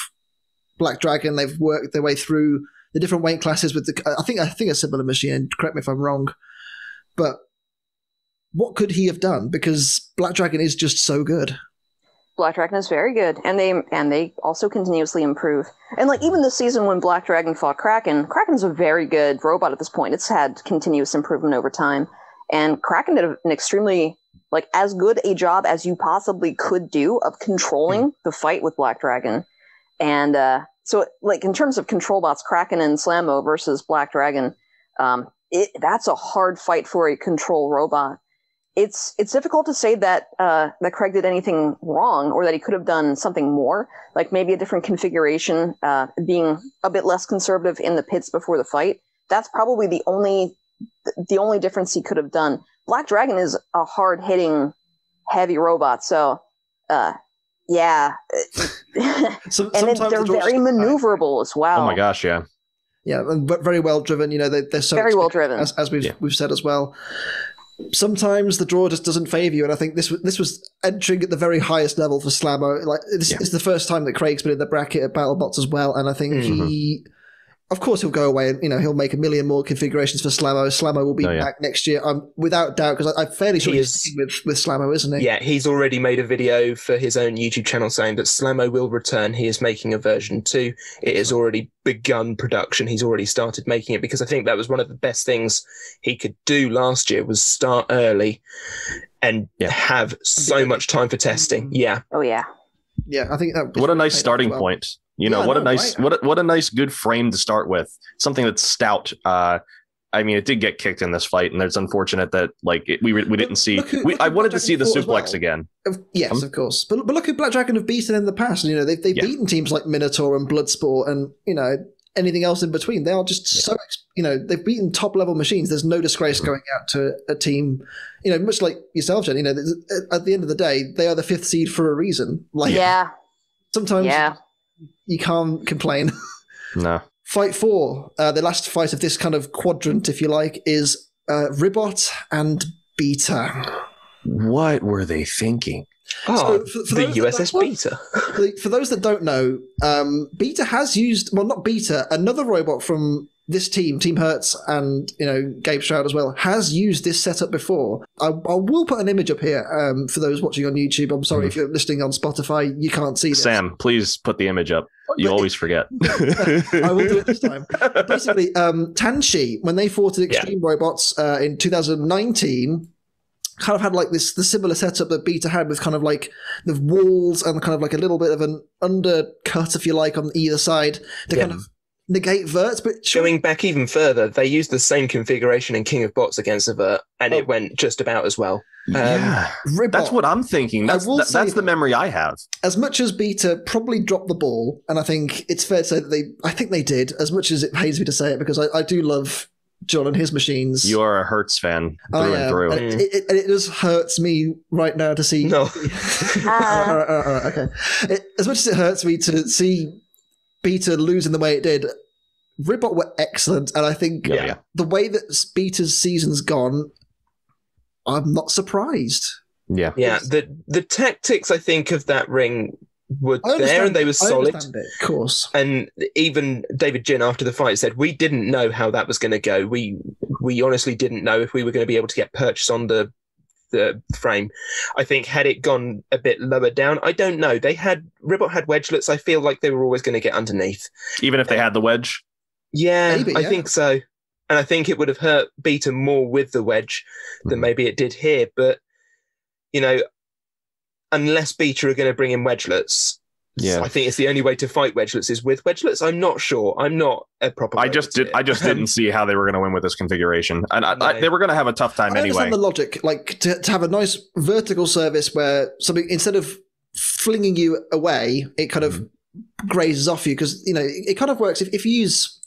Black Dragon. They've worked their way through the different weight classes with I think a similar machine. Correct me if I'm wrong, but what could he have done? Because Black Dragon is just so good. Black Dragon is very good, and they also continuously improve. And like even this season when Black Dragon fought Kraken's a very good robot at this point. It's had continuous improvement over time, and Kraken did an extremely as good a job as you possibly could do of controlling the fight with Black Dragon. And so in terms of control bots, Kraken and SlamMow versus Black Dragon, that's a hard fight for a control robot. It's difficult to say that Craig did anything wrong or that he could have done something more, like maybe a different configuration, being a bit less conservative in the pits before the fight. That's probably the only difference he could have done. Black Dragon is a hard-hitting, heavy robot, so yeah. And they're very maneuverable as well. Oh my gosh, yeah. Yeah, and very well driven. They're so very well driven, as we've said as well. Sometimes the draw just doesn't favour you, and I think this was entering at the very highest level for SlamMow. This is the first time that Craig's been in the bracket at BattleBots as well, and I think he. Of course, he'll go away and he'll make a million more configurations for SlamMow. SlamMow will be back next year, without doubt, because I'm fairly sure he's sticking with SlamMow, isn't he? Yeah, he's already made a video for his own YouTube channel saying that SlamMow will return. He is making a version 2. It has already begun production. He's already started making it because I think that was one of the best things he could do last year was start early and have so much time for testing. Yeah. Oh yeah. Yeah, I think that. What a nice starting point. What a nice good frame to start with. Something that's stout. I mean, it did get kicked in this fight, and it's unfortunate that we didn't see. I wanted to see the suplex again. Yes, of course. But look who Black Dragon have beaten in the past. They've beaten teams like Minotaur and Bloodsport, and anything else in between. They are just so, they've beaten top level machines. There's no disgrace going out to a team, much like yourself, Jen. At the end of the day, they are the 5th seed for a reason. Sometimes you can't complain. No. Fight 4, the last fight of this kind of quadrant, if you like, is Ribbot and Beta. What were they thinking? Oh, so for the USS Beta. For those that don't know, Beta has used, well, not Beta, another robot from this team, Team Hertz, and Gabe Stroud as well, has used this setup before. I will put an image up here for those watching on YouTube. I'm sorry if you're listening on Spotify, you can't see this. Sam, please put the image up. You always forget. I will do it this time. Basically, Tanshi, when they fought at Extreme Robots in 2019, kind of had like the similar setup that Beta had, with kind of like the walls and kind of like a little bit of an undercut, if you like, on either side to kind of negate Vert. But going back even further, they used the same configuration in King of Bots against a Vert, and it went just about as well. Ribbot, that's what I'm thinking. That's the memory I have. As much as Beta probably dropped the ball, and I think it's fair to say that I think they did, as much as it pains me to say it, because I do love John and his machines. You are a Hertz fan through and through. And it just hurts me right now to see. No. Okay. As much as it hurts me to see Beta losing the way it did, Ribbot were excellent, and I think the way that Beta's season's gone, I'm not surprised. Yeah. The tactics, I think, of that ring were there, and they were solid. I understand it, of course. And even David Jin after the fight said, we didn't know how that was going to go. We honestly didn't know if we were going to be able to get purchase on the frame. I think had it gone a bit lower down, I don't know. Ribbot had wedgelets. I feel like they were always going to get underneath. Even if they had the wedge? Yeah, maybe, I think so. And I think it would have hurt Beta more with the wedge than maybe it did here. But, unless Beta are going to bring in wedgelets, I think it's the only way to fight wedgelets is with wedgelets. I'm not sure. I'm not a proper. I just didn't see how they were going to win with this configuration, and they were going to have a tough time anyway. I understand the logic, like to have a nice vertical service where something, instead of flinging you away, it kind of grazes off you, because it kind of works if you use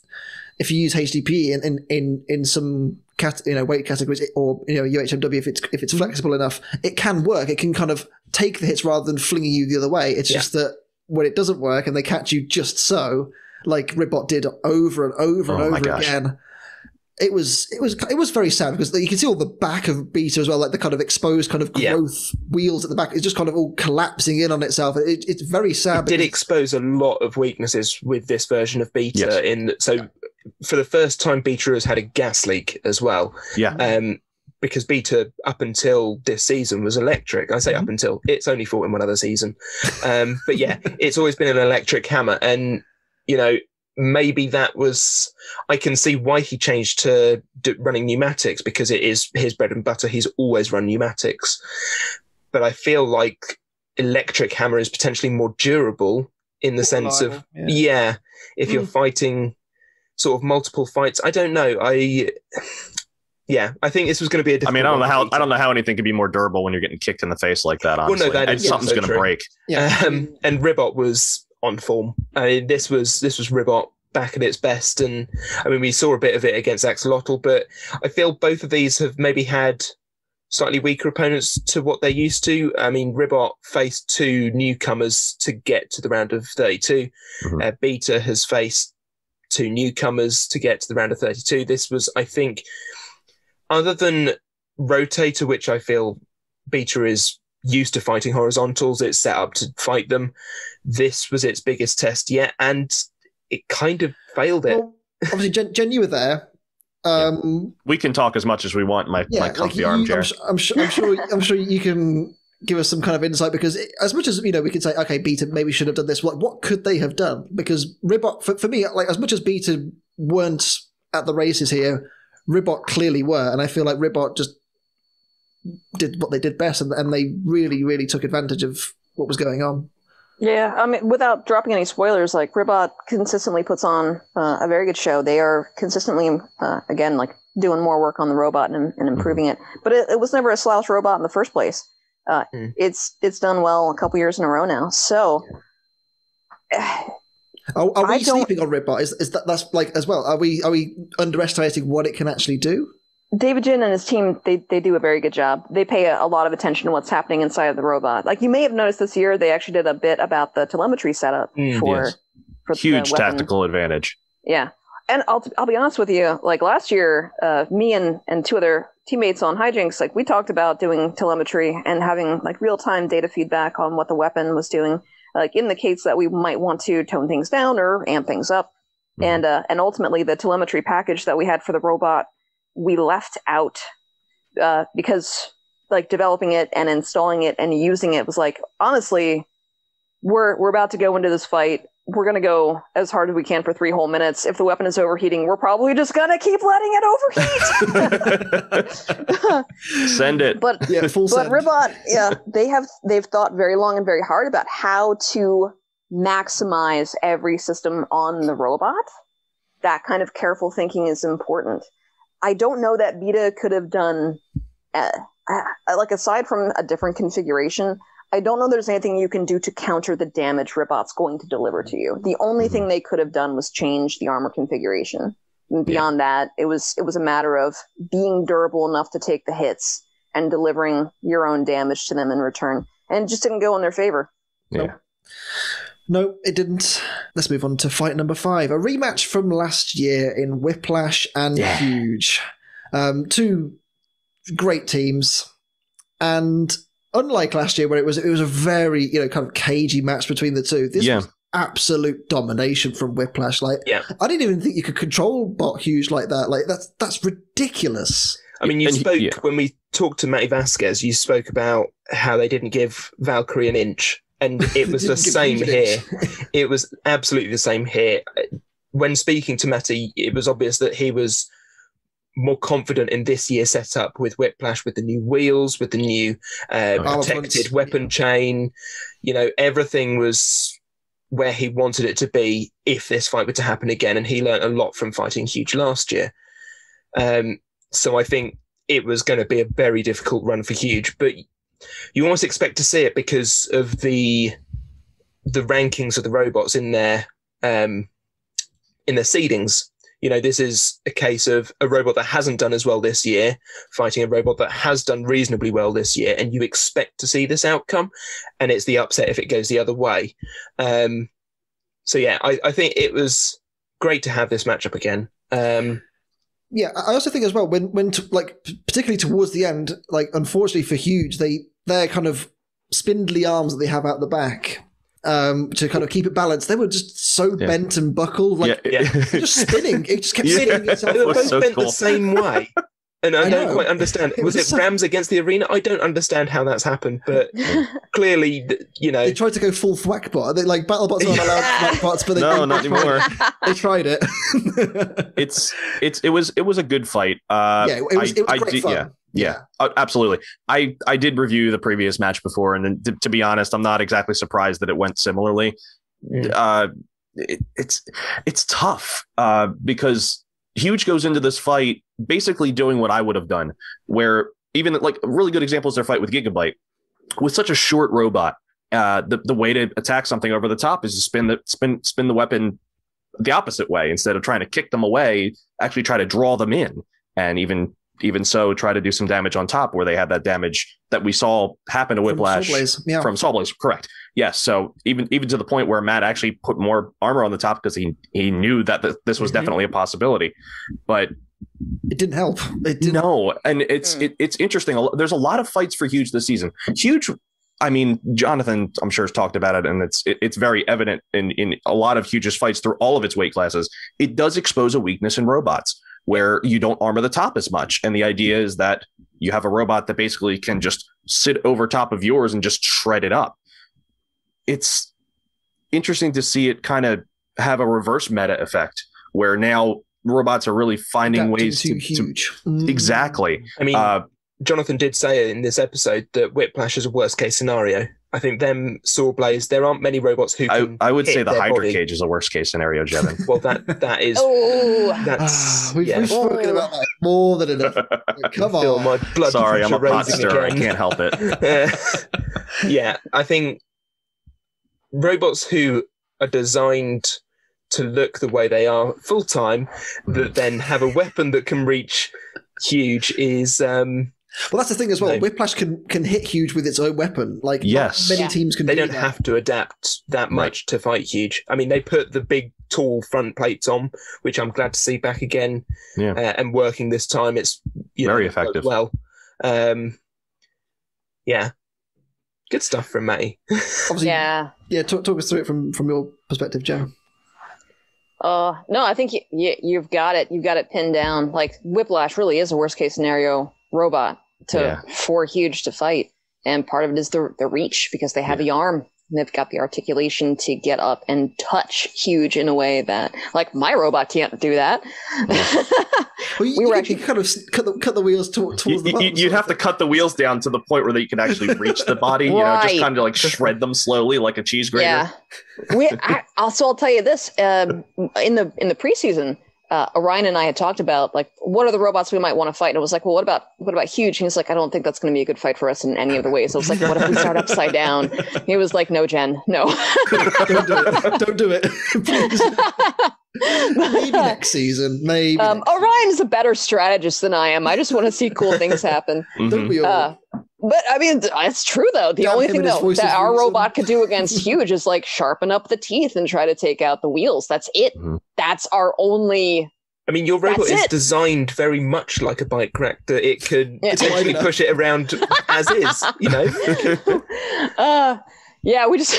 HDPE in some weight categories, or UHMW, if it's flexible enough, it can work. It can kind of take the hits rather than flinging you the other way. It's just that when it doesn't work and they catch you just so, like Ribbot did over and over and over again, it was very sad, because you can see all the back of Beta as well, like the kind of exposed kind of growth wheels at the back. It's just kind of all collapsing in on itself. It's very sad. It did expose a lot of weaknesses with this version of Beta. So for the first time, Beta has had a gas leak as well. Because Beta, up until this season, was electric. I say up until, it's only fought in one other season. But it's always been an electric hammer. And, maybe that was, I can see why he changed to running pneumatics, because it is his bread and butter. He's always run pneumatics. But I feel like electric hammer is potentially more durable in the sense of, if you're fighting sort of multiple fights. I don't know. I think this was going to be a difficult I don't know how anything could be more durable when you're getting kicked in the face like that, honestly. Well, no, something's going to break. And Ribbot was on form. This was Ribbot back at its best, and we saw a bit of it against Axolotl, but I feel both of these have maybe had slightly weaker opponents to what they're used to. Ribbot faced 2 newcomers to get to the round of 32. Beta has faced 2 newcomers to get to the round of 32. This was, I think, other than Rotator, which I feel Beta is used to fighting horizontals, it's set up to fight them. This was its biggest test yet, and it kind of failed it. Well, obviously, Jen, you were there. We can talk as much as we want. My comfy armchair. I'm sure you can give us some kind of insight, because as much as we could say, okay, Beta maybe should have done this. What could they have done? Because Ribbot, for me, like as much as Beta weren't at the races here, Ribbot clearly were, and I feel like Ribbot just did what they did best, and they really, really took advantage of what was going on. Yeah, without dropping any spoilers, like Ribbot consistently puts on a very good show. They are consistently, again, like doing more work on the robot and improving it. But it was never a slouch robot in the first place. It's done well a couple years in a row now. So Are we sleeping on Ribbot? Is that's like as well? Are we underestimating what it can actually do? David Jin and his team, they do a very good job. They pay a lot of attention to what's happening inside of the robot. Like, you may have noticed this year, they actually did a bit about the telemetry setup for huge tactical advantage. Yeah. And I'll be honest with you, like last year, me and two other teammates on Hijinx, like we talked about doing telemetry and having like real-time data feedback on what the weapon was doing, like in the case that we might want to tone things down or amp things up. And ultimately the telemetry package that we had for the robot, we left out because like developing it and installing it and using it was like, honestly, we're about to go into this fight. We're going to go as hard as we can for 3 whole minutes. If the weapon is overheating, we're probably just going to keep letting it overheat. Send it. But Ribbot, they've thought very long and very hard about how to maximize every system on the robot. That kind of careful thinking is important. I don't know that Beta could have done, like aside from a different configuration, I don't know there's anything you can do to counter the damage Ribbot's going to deliver to you. The only thing they could have done was change the armor configuration. And beyond that, it was a matter of being durable enough to take the hits and delivering your own damage to them in return. And it just didn't go in their favor. Yeah. No, it didn't. Let's move on to fight number 5. A rematch from last year in Whiplash and Huge. 2 great teams. And unlike last year where it was a very, kind of cagey match between the two, this was absolute domination from Whiplash. Like, I didn't even think you could control Bot Huge like that. Like, that's ridiculous. I mean, when we talked to Matty Vasquez, you spoke about how they didn't give Valkyrie an inch. And it was the same here. It was absolutely the same here. When speaking to Matty, it was obvious that he was more confident in this year's setup with Whiplash, with the new wheels, with the new protected weapon chain. Everything was where he wanted it to be if this fight were to happen again. And he learned a lot from fighting Huge last year. So I think it was going to be a very difficult run for Huge. But you almost expect to see it because of the rankings of the robots in their seedings. This is a case of a robot that hasn't done as well this year fighting a robot that has done reasonably well this year, and you expect to see this outcome, and it's the upset if it goes the other way. I think it was great to have this matchup again. Yeah, I also think as well when particularly towards the end, like unfortunately for Huge, their kind of spindly arms that they have out the back to kind of keep it balanced, they were just so bent and buckled, like they're just spinning. It just kept spinning itself. They were both bent the same way. And I don't quite understand. Was it Rams against the arena? I don't understand how that's happened, but clearly, they tried to go full thwackbot. They like BattleBots aren't allowed thwackbots, but not anymore. They tried it. It was a good fight. It was great fun. Yeah, absolutely. I did review the previous match before, and to be honest, I'm not exactly surprised that it went similarly. It's tough because Huge goes into this fight basically doing what I would have done, where even like a really good example is their fight with Gigabyte. With such a short robot, the way to attack something over the top is to spin the weapon the opposite way. Instead of trying to kick them away, actually try to draw them in, and even so, try to do some damage on top where they had that damage that we saw happen to Whiplash from Saw Blaze. Correct. Yes. So even to the point where Matt actually put more armor on the top because he knew that this was definitely a possibility, but it didn't help. No, and it's interesting. There's a lot of fights for Huge this season. Huge. I mean, Jonathan, I'm sure, has talked about it, and it's very evident in a lot of Huge's fights through all of its weight classes. It does expose a weakness in robots, where you don't armor the top as much. And the idea is that you have a robot that basically can just sit over top of yours and just shred it up. It's interesting to see it kind of have a reverse meta effect, where now robots are really finding ways to Huge. Exactly. I mean, Jonathan did say in this episode that Whiplash is a worst case scenario. I think them Saw Blaze, there aren't many robots who can I would say the Hydra body. Cage is a worst case scenario, Jevin. Well, that is. We've spoken about that more than enough. Come on. My blood Sorry, I'm a pot stirrer. Again. I can't help it. I think robots who are designed to look the way they are full time, that then have a weapon that can reach Huge is. Well, that's the thing as well. Whiplash can hit Huge with its own weapon. Like, yes, many teams can. They do don't that. have to adapt that much to fight Huge. I mean, they put the big, tall front plates on, which I'm glad to see back again. Yeah, and working this time. It's very effective. Well, yeah, good stuff from Matty. Obviously, yeah. Talk us through it from your perspective, Jen. No, I think you've got it. You've got it pinned down. Like, Whiplash really is a worst case scenario robot for Huge to fight, and part of it is the reach, because they have the arm and they've got the articulation to get up and touch Huge in a way that, like, my robot can't do that. Well, we were actually kind of cut the wheels towards the bottom. You'd have to cut the wheels down to the point where you can actually reach the body. You know, just kind of like shred them slowly like a cheese grater. Yeah. I'll tell you this. In the preseason, Orion and I had talked about, like, what are the robots we might want to fight? And it was like, well, what about Huge? And he's like, I don't think that's going to be a good fight for us in any of the ways. So I was like, what if we start upside down? He was like, no, Jen, no. Don't do it. Please. Maybe next season. Maybe. Orion is a better strategist than I am. I just want to see cool things happen. Don't we all? But I mean, it's true though. The only thing that our robot could do against Huge is, like, sharpen up the teeth and try to take out the wheels. That's it. Mm-hmm. That's our only. I mean, your robot is designed very much like a bike rack, that it could potentially push it around as is. You know. Yeah, we just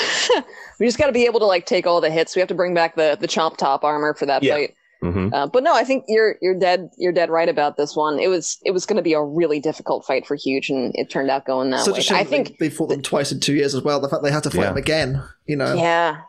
got to be able to, like, take all the hits. We have to bring back the chomp top armor for that fight. Mm-hmm. But no, I think you're dead right about this one. It was going to be a really difficult fight for Huge, and it turned out going that way. I think they fought them twice in 2 years as well. The fact they had to fight them again, you know. Yeah,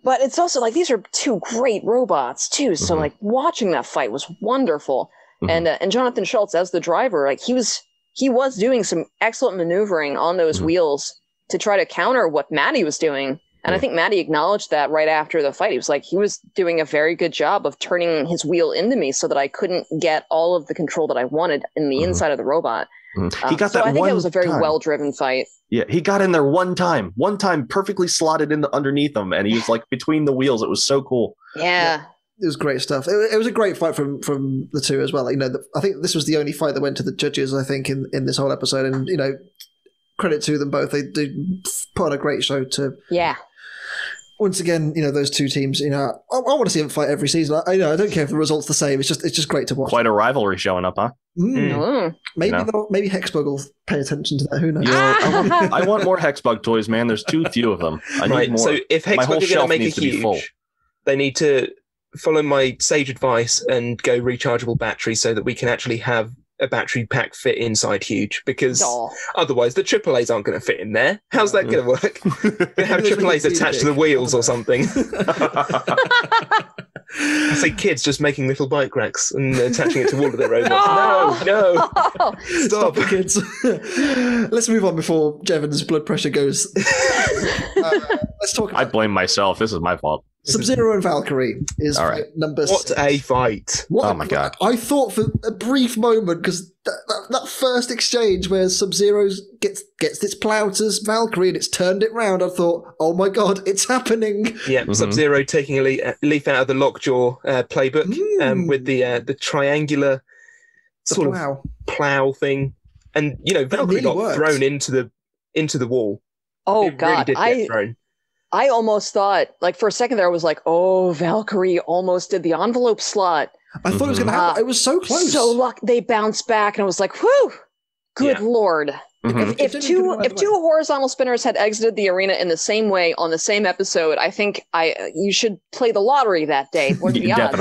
but it's also like, these are two great robots too. So like, watching that fight was wonderful, and Jonathan Schultz as the driver, like, he was doing some excellent maneuvering on those wheels to try to counter what Matty was doing. And I think Matty acknowledged that right after the fight. He was like, he was doing a very good job of turning his wheel into me so that I couldn't get all of the control that I wanted in the inside of the robot. He got that. I think one it was a very time. well-driven fight. Yeah, he got in there one time perfectly slotted in underneath him, and he was like between the wheels. It was so cool. Yeah. It was great stuff. It was a great fight from the two as well. You know, I think this was the only fight that went to the judges, I think, in this whole episode. And, you know, credit to them both. They did put on a great show to. Yeah. Once again, you know, those two teams, you know, I want to see them fight every season. I don't care if the result's the same. It's just great to watch. Quite a rivalry showing up, huh? Maybe maybe Hexbug will pay attention to that. Who knows? You know, I want more Hexbug toys, man. There's too few of them. I need more. So if Hexbug are going to make a Huge, they need to follow my sage advice and go rechargeable battery so that we can actually have a battery pack fit inside Huge, because otherwise the AAAs aren't going to fit in there. How's that going to work? They have AAAs attached to the wheels or something. I say kids just making little bike racks and attaching it to all of their robots. No. Stop it, kids. Let's move on before Jevon's blood pressure goes. Let's talk about... I blame myself. This is my fault. SubZero and Valkyrie is number 6. What a fight. Oh my God. I thought for a brief moment, because that first exchange where SubZero gets its plow to Valkyrie and it's turned it round, I thought, oh my God, it's happening. Yeah, SubZero taking a leaf out of the Lockjaw playbook with the triangular sort of plow thing. And, you know, Valkyrie got thrown into the wall. Oh, it God. really did get thrown. I almost thought, like, for a second there, I was like, oh, Valkyrie almost did the envelope slot. I thought it was going to happen. It was so close. So they bounced back, and I was like, whew, good Lord. If two horizontal spinners had exited the arena in the same way on the same episode, I think you should play the lottery that day. What are the odds?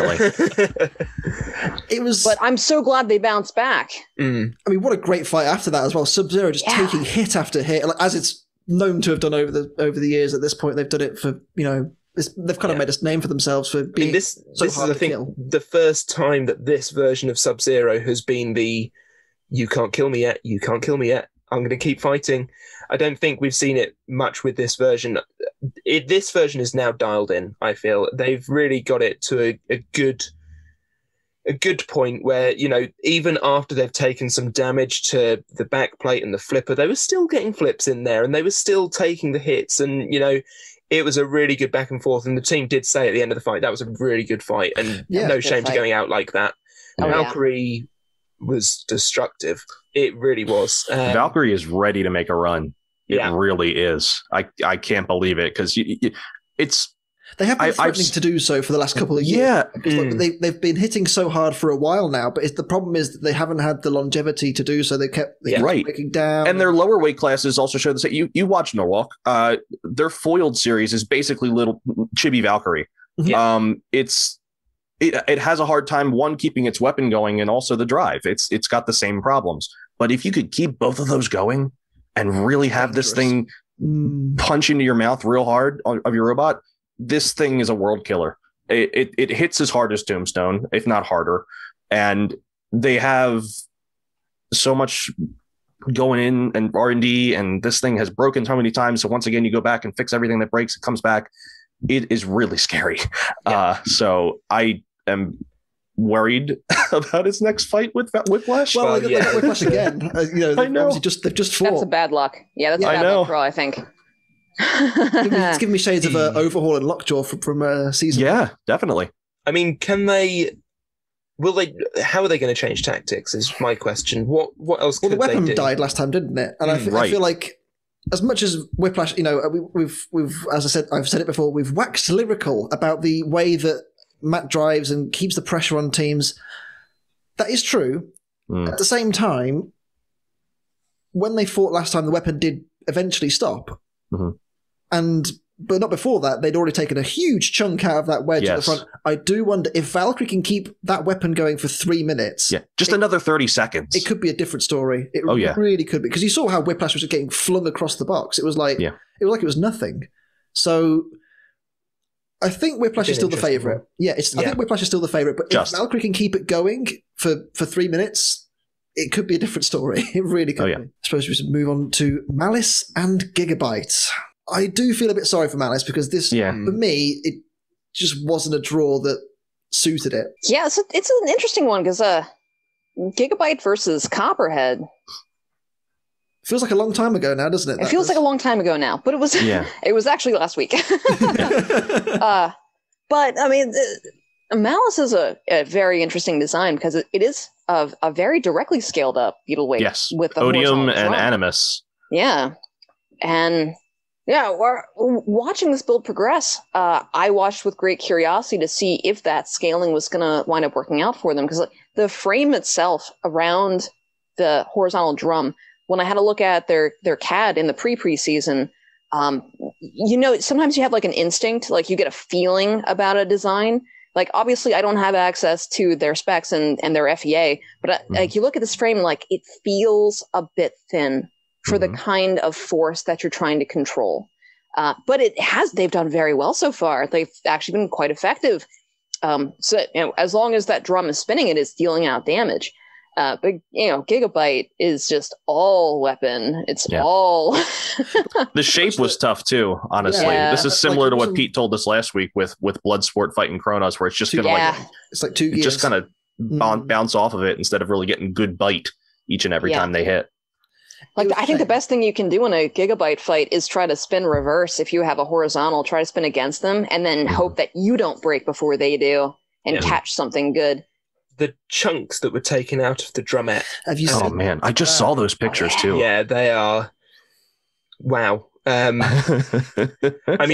But I'm so glad they bounced back. I mean, what a great fight after that as well. SubZero just taking hit after hit, like, as it's known to have done over the years. At this point, they've done it for, you know, they've kind of made a name for themselves for being this is, hard I to think, kill. the first time that this version of SubZero has been the "you can't kill me yet, you can't kill me yet, I'm going to keep fighting." I don't think we've seen it much with this version. This version is now dialed in. I feel they've really got it to a good a good point where, even after they've taken some damage to the backplate and the flipper, they were still getting flips in there and they were still taking the hits. And, it was a really good back and forth. And the team did say at the end of the fight, that was a really good fight. And no shame to going out like that. Valkyrie was destructive. It really was. Valkyrie is ready to make a run. It really is. I can't believe it because it's. They have been threatening to do so for the last couple of years. Yeah. They've been hitting so hard for a while now, but the problem is that they haven't had the longevity to do so. They kept breaking down. And their lower weight classes also show the same. You watch Norwalk. Their foiled series is basically little chibi Valkyrie. Yeah. It has a hard time, one, keeping its weapon going, and also the drive. It's got the same problems. But if you could keep both of those going and really have this thing punch into your mouth real hard of your robot, this thing is a world killer. It hits as hard as Tombstone, if not harder. And they have so much going in and R&D, and this thing has broken so many times. So once again, you go back and fix everything that breaks, it comes back. It is really scary. Yeah. So I am worried about his next fight with Whiplash. Well, Whiplash again. I know. They've just fought. That's a bad luck. Yeah, that's a bad luck draw, I think. It's giving me shades of Overhaul and Lockjaw from season. Yeah, definitely. I mean, how are they going to change tactics is my question. What else could they do? Well, the weapon died last time, didn't it? And I feel like as much as Whiplash, we've as I said, I've said it before, we've waxed lyrical about the way that Matt drives and keeps the pressure on teams. That is true. At the same time, when they fought last time, the weapon did eventually stop. But not before that, they'd already taken a huge chunk out of that wedge at the front. I do wonder if Valkyrie can keep that weapon going for 3 minutes. Yeah, just another 30 seconds. It could be a different story. It really could be. Because you saw how Whiplash was just getting flung across the box. It was like it was nothing. So I think Whiplash is still the favourite. I think Whiplash is still the favourite. But if Valkyrie can keep it going for 3 minutes, it could be a different story. It really could be. I suppose we should move on to Malice and Gigabyte. I do feel a bit sorry for Malice because this, for me, it just wasn't a draw that suited it. Yeah, it's an interesting one because Gigabyte versus Copperhead feels like a long time ago now, doesn't it? It feels like a long time ago now, but it was it was actually last week. But I mean, Malice is a very interesting design because it is a very directly scaled up beetle weight. Yes, with the Odium and Animus. Yeah, and. Yeah, we're watching this build progress. I watched with great curiosity to see if that scaling was going to wind up working out for them because the frame itself around the horizontal drum, when I had a look at their CAD in the preseason, sometimes you have like an instinct, like you get a feeling about a design. Like obviously I don't have access to their specs and their FEA, but like you look at this frame, like it feels a bit thin for the kind of force that you're trying to control. But they've done very well so far. They've actually been quite effective. So as long as that drum is spinning, it is dealing out damage. But Gigabyte is just all weapon. It's all. The shape was tough too, honestly. Yeah. This is similar to what Pete told us last week with Bloodsport fighting Kronos, where it's just gonna it's like 2 gears. Just kind of bounce off of it instead of really getting good bite each and every time they hit. Like I think the best thing you can do in a Gigabyte fight is try to spin reverse. If you have a horizontal, try to spin against them and then hope that you don't break before they do and catch something good. The chunks that were taken out of the drumette. Have you seen? Oh man, I just saw those pictures too. Yeah, they are. Wow. I mean,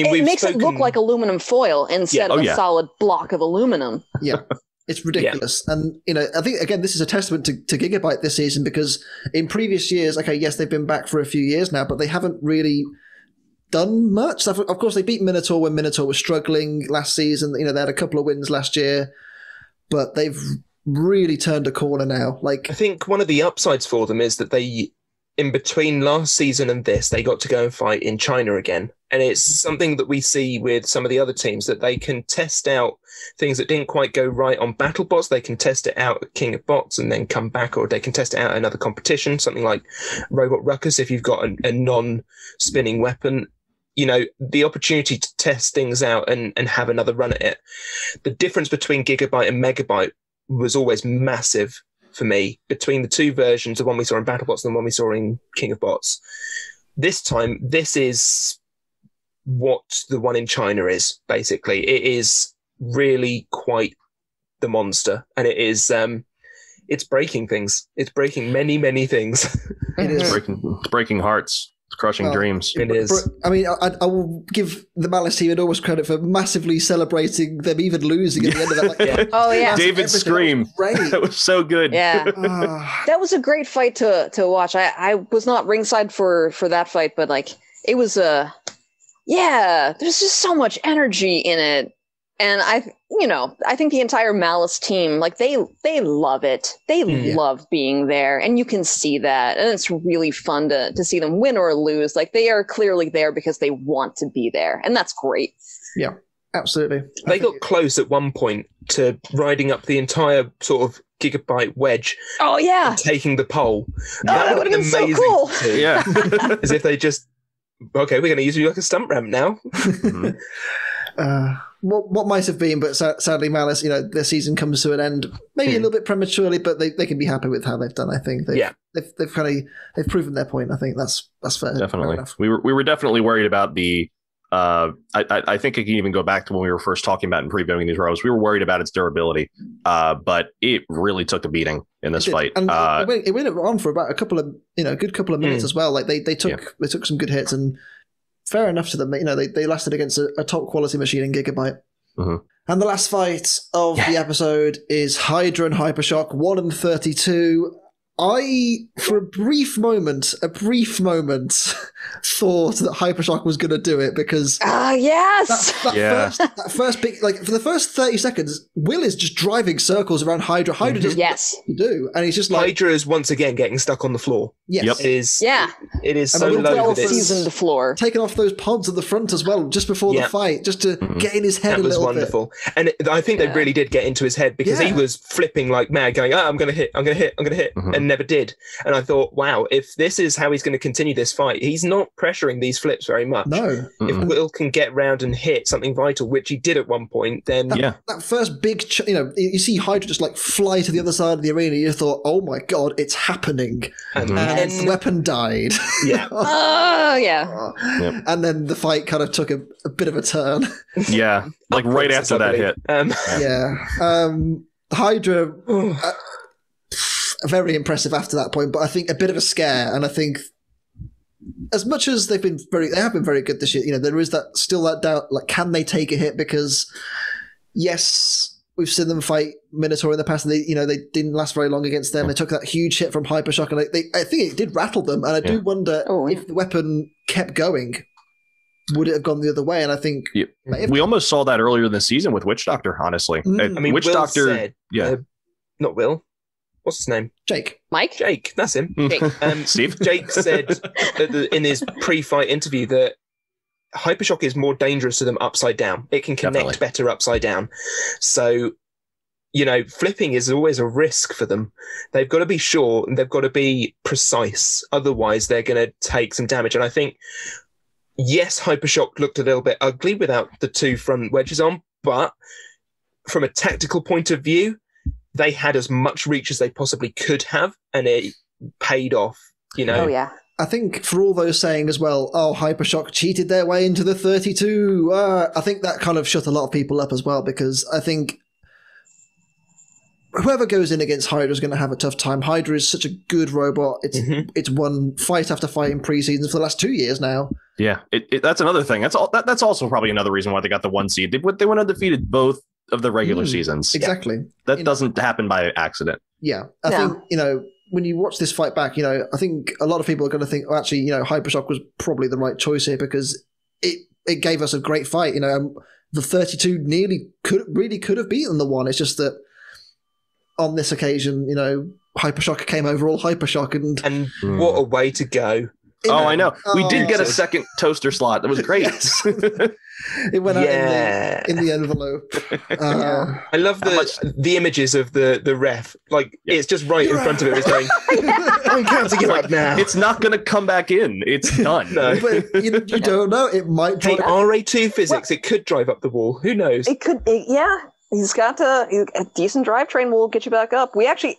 it makes it look like aluminum foil instead of a solid block of aluminum. Yeah. It's ridiculous. And, I think, again, this is a testament to Gigabyte this season because in previous years, they've been back for a few years now, but they haven't really done much. Of course, they beat Minotaur when Minotaur was struggling last season. They had a couple of wins last year, but they've really turned a corner now. I think one of the upsides for them is that they, in between last season and this, they got to go and fight in China again. And it's something that we see with some of the other teams, that they can test out things that didn't quite go right on BattleBots. They can test it out at King of Bots and then come back, or they can test it out at another competition, something like Robot Ruckus. If you've got a non-spinning weapon, the opportunity to test things out and have another run at it. The difference between Gigabyte and Megabyte was always massive for me between the two versions, the one we saw in BattleBots and the one we saw in King of Bots. This time, this is what the one in China is, basically. It is really quite the monster, and it is it's breaking things. It's breaking many, many things. It is It's breaking hearts. It's crushing dreams. It is. I mean, I will give the Malice team enormous credit for massively celebrating them even losing at the end of that. Like, Oh yeah, David's scream. Great. That was so good. yeah. Ah. That was a great fight to watch. I was not ringside for that fight, but like it was yeah, there's just so much energy in it. And I think the entire Malice team, like they love it. They love being there, and you can see that. And it's really fun to see them win or lose. Like they are clearly there because they want to be there, and that's great. Yeah, absolutely. They got close at one point to riding up the entire sort of Gigabyte wedge Oh yeah, and taking the pole. that would have been so cool. to see. Yeah. As if they just, okay, we're going to use you like a stump ramp now. What might have been, but sadly, Malice, their season comes to an end, maybe a little bit prematurely, but they can be happy with how they've done. I think they've proven their point. I think that's fair. Definitely. Fair We were definitely worried about the. I think I can even go back to when we were first talking about and previewing these rows. We were worried about its durability, but it really took a beating in this fight. And it went on for about a couple of good couple of minutes as well. Like they took some good hits, and fair enough to them. They lasted against a top quality machine in Gigabyte. Mm-hmm. And the last fight of the episode is Hydra and Hypershock 1-32. I, for a brief moment, thought that Hypershock was going to do it because Yes. that first big, like for the first 30 seconds, Will is just driving circles around Hydra. Hydra doesn't know what to do, and he's just like Hydra is once again getting stuck on the floor. Yes. Yep. It is so And low well that it's seasoned floor. taking off those pods at the front as well, just before the fight, just to get in his head that a was little wonderful. And I think they really did get into his head because he was flipping like mad, going, I'm going to hit, and never did. And I thought, wow, if this is how he's going to continue this fight, he's not pressuring these flips very much. No. If Will can get round and hit something vital, which he did at one point, then that first big, you see Hydra just like fly to the other side of the arena. You thought, oh my god, it's happening, and the weapon died. Yeah. Yeah. And then the fight kind of took a bit of a turn. Yeah, like right after that hit. Hydra. Very impressive after that point, but I think a bit of a scare, and I think as much as they have been very good this year, there is that doubt, like, can they take a hit? Because yes, we've seen them fight Minotaur in the past, and they didn't last very long against them. They took that huge hit from Hypershock, and I think it did rattle them, and I do wonder if the weapon kept going, would it have gone the other way? And I think we almost saw that earlier in the season with Witch Doctor, honestly. I mean, Witch Will Doctor, said, not Will. What's his name? Mike? Jake, that's him. Jake. Steve? Jake said in his pre-fight interview that Hypershock is more dangerous to them upside down. It can connect better upside down. So, flipping is always a risk for them. They've got to be sure and they've got to be precise. Otherwise, they're going to take some damage. And I think, yes, Hypershock looked a little bit ugly without the two front wedges on, but from a tactical point of view, they had as much reach as they possibly could have, and it paid off, Oh, yeah. I think for all those saying as well, Hypershock cheated their way into the 32, I think that kind of shut a lot of people up as well, because I think whoever goes in against Hydra is going to have a tough time. Hydra is such a good robot. It's won fight after fight in preseasons for the last 2 years now. Yeah, that's another thing. That's also probably another reason why they got the 1 seed. They went undefeated both of the regular seasons. Exactly. That doesn't happen by accident. Yeah. I think, when you watch this fight back, I think a lot of people are going to think, actually, Hypershock was probably the right choice here because it gave us a great fight. The 32 could have beaten the 1. It's just that on this occasion, Hypershock came over all Hypershock and what a way to go. I know. We did get a second toaster slot. That was great. Yes. It went out in the envelope. I love the images of the ref. Like, it's just right in front of him. It's going, I'm counting it up now. It's not going to come back in. It's done. No. But you don't know. It might drive RA2 physics. It could drive up the wall. Who knows? It could, He's got a decent drivetrain will get you back up. We actually,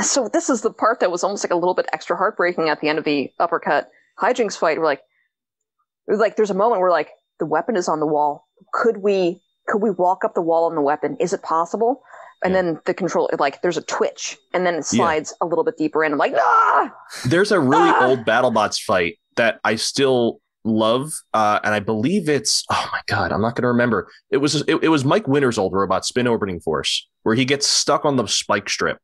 so this is the part that was almost like a little bit extra heartbreaking at the end of the Uppercut Hijinx fight. We're like, there's a moment where like the weapon is on the wall. Could we walk up the wall on the weapon? Is it possible? And then the control, like, there's a twitch, and then it slides a little bit deeper in. I'm like, ah! There's a really old BattleBots fight that I still love, and I believe it's, oh my god, I'm not going to remember. It was Mike Winter's old robot, Spin Orbiting Force, where he gets stuck on the spike strip.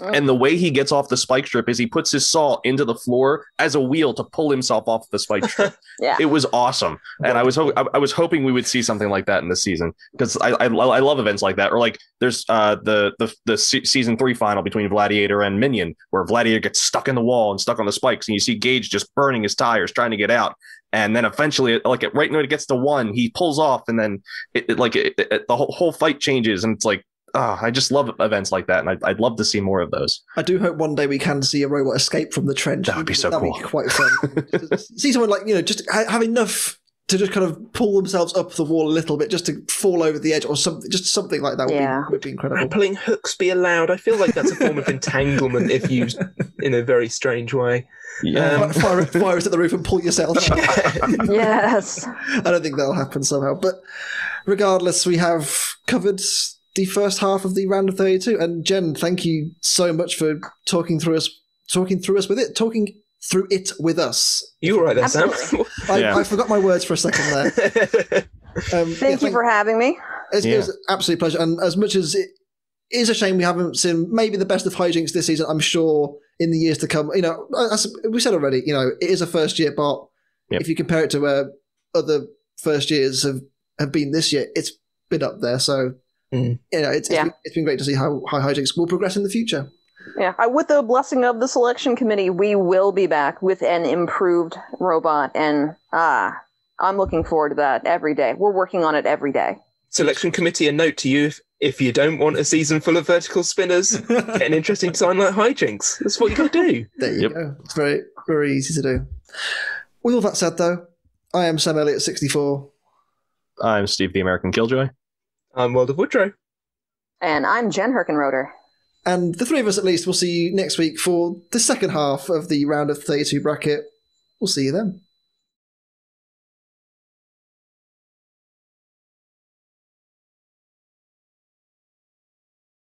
And the way he gets off the spike strip is he puts his saw into the floor as a wheel to pull himself off the spike strip. It was awesome, and I was hoping we would see something like that in this season, because I love events like that. Or like there's the season 3 final between Gladiator and Minion, where Gladiator gets stuck in the wall and stuck on the spikes, and you see Gage just burning his tires trying to get out. And then eventually, like right when it gets to 1, he pulls off, and then the whole fight changes, and it's like, I just love events like that, and I'd love to see more of those. I do hope one day we can see a robot escape from the trench. That would be so cool. That'd be quite fun. See someone like, just have enough to just kind of pull themselves up the wall a little bit, just to fall over the edge or something. Just something like that would be incredible. Grappling hooks be allowed? I feel like that's a form of entanglement if used in a very strange way. Yeah, fire us at the roof and pull yourself. Yes. I don't think that'll happen somehow. But regardless, we have covered the first half of the round of 32. And Jen, thank you so much for talking through it with us. You all right there, Sam? I forgot my words for a second there. Thank you for having me. It was an absolute pleasure. And as much as it is a shame we haven't seen maybe the best of Hijinx this season, I'm sure in the years to come, as we said already, it is a first-year bot. Yep. If you compare it to where other first years have been this year, it's been up there. So it's been great to see how Hijinx will progress in the future. Yeah, with the blessing of the selection committee, we will be back with an improved robot, and I'm looking forward to that every day. We're working on it every day. Selection committee, a note to you: if you don't want a season full of vertical spinners, get an interesting design like Hijinx. That's what you got to do. There you go. It's very, very easy to do. With all that said, though, I am Sam Elliott 64. I'm Steve the American Killjoy. I'm World of Woodrow. And I'm Jen Herchenroeder. And the three of us, at least, will see you next week for the second half of the round of 32 bracket. We'll see you then.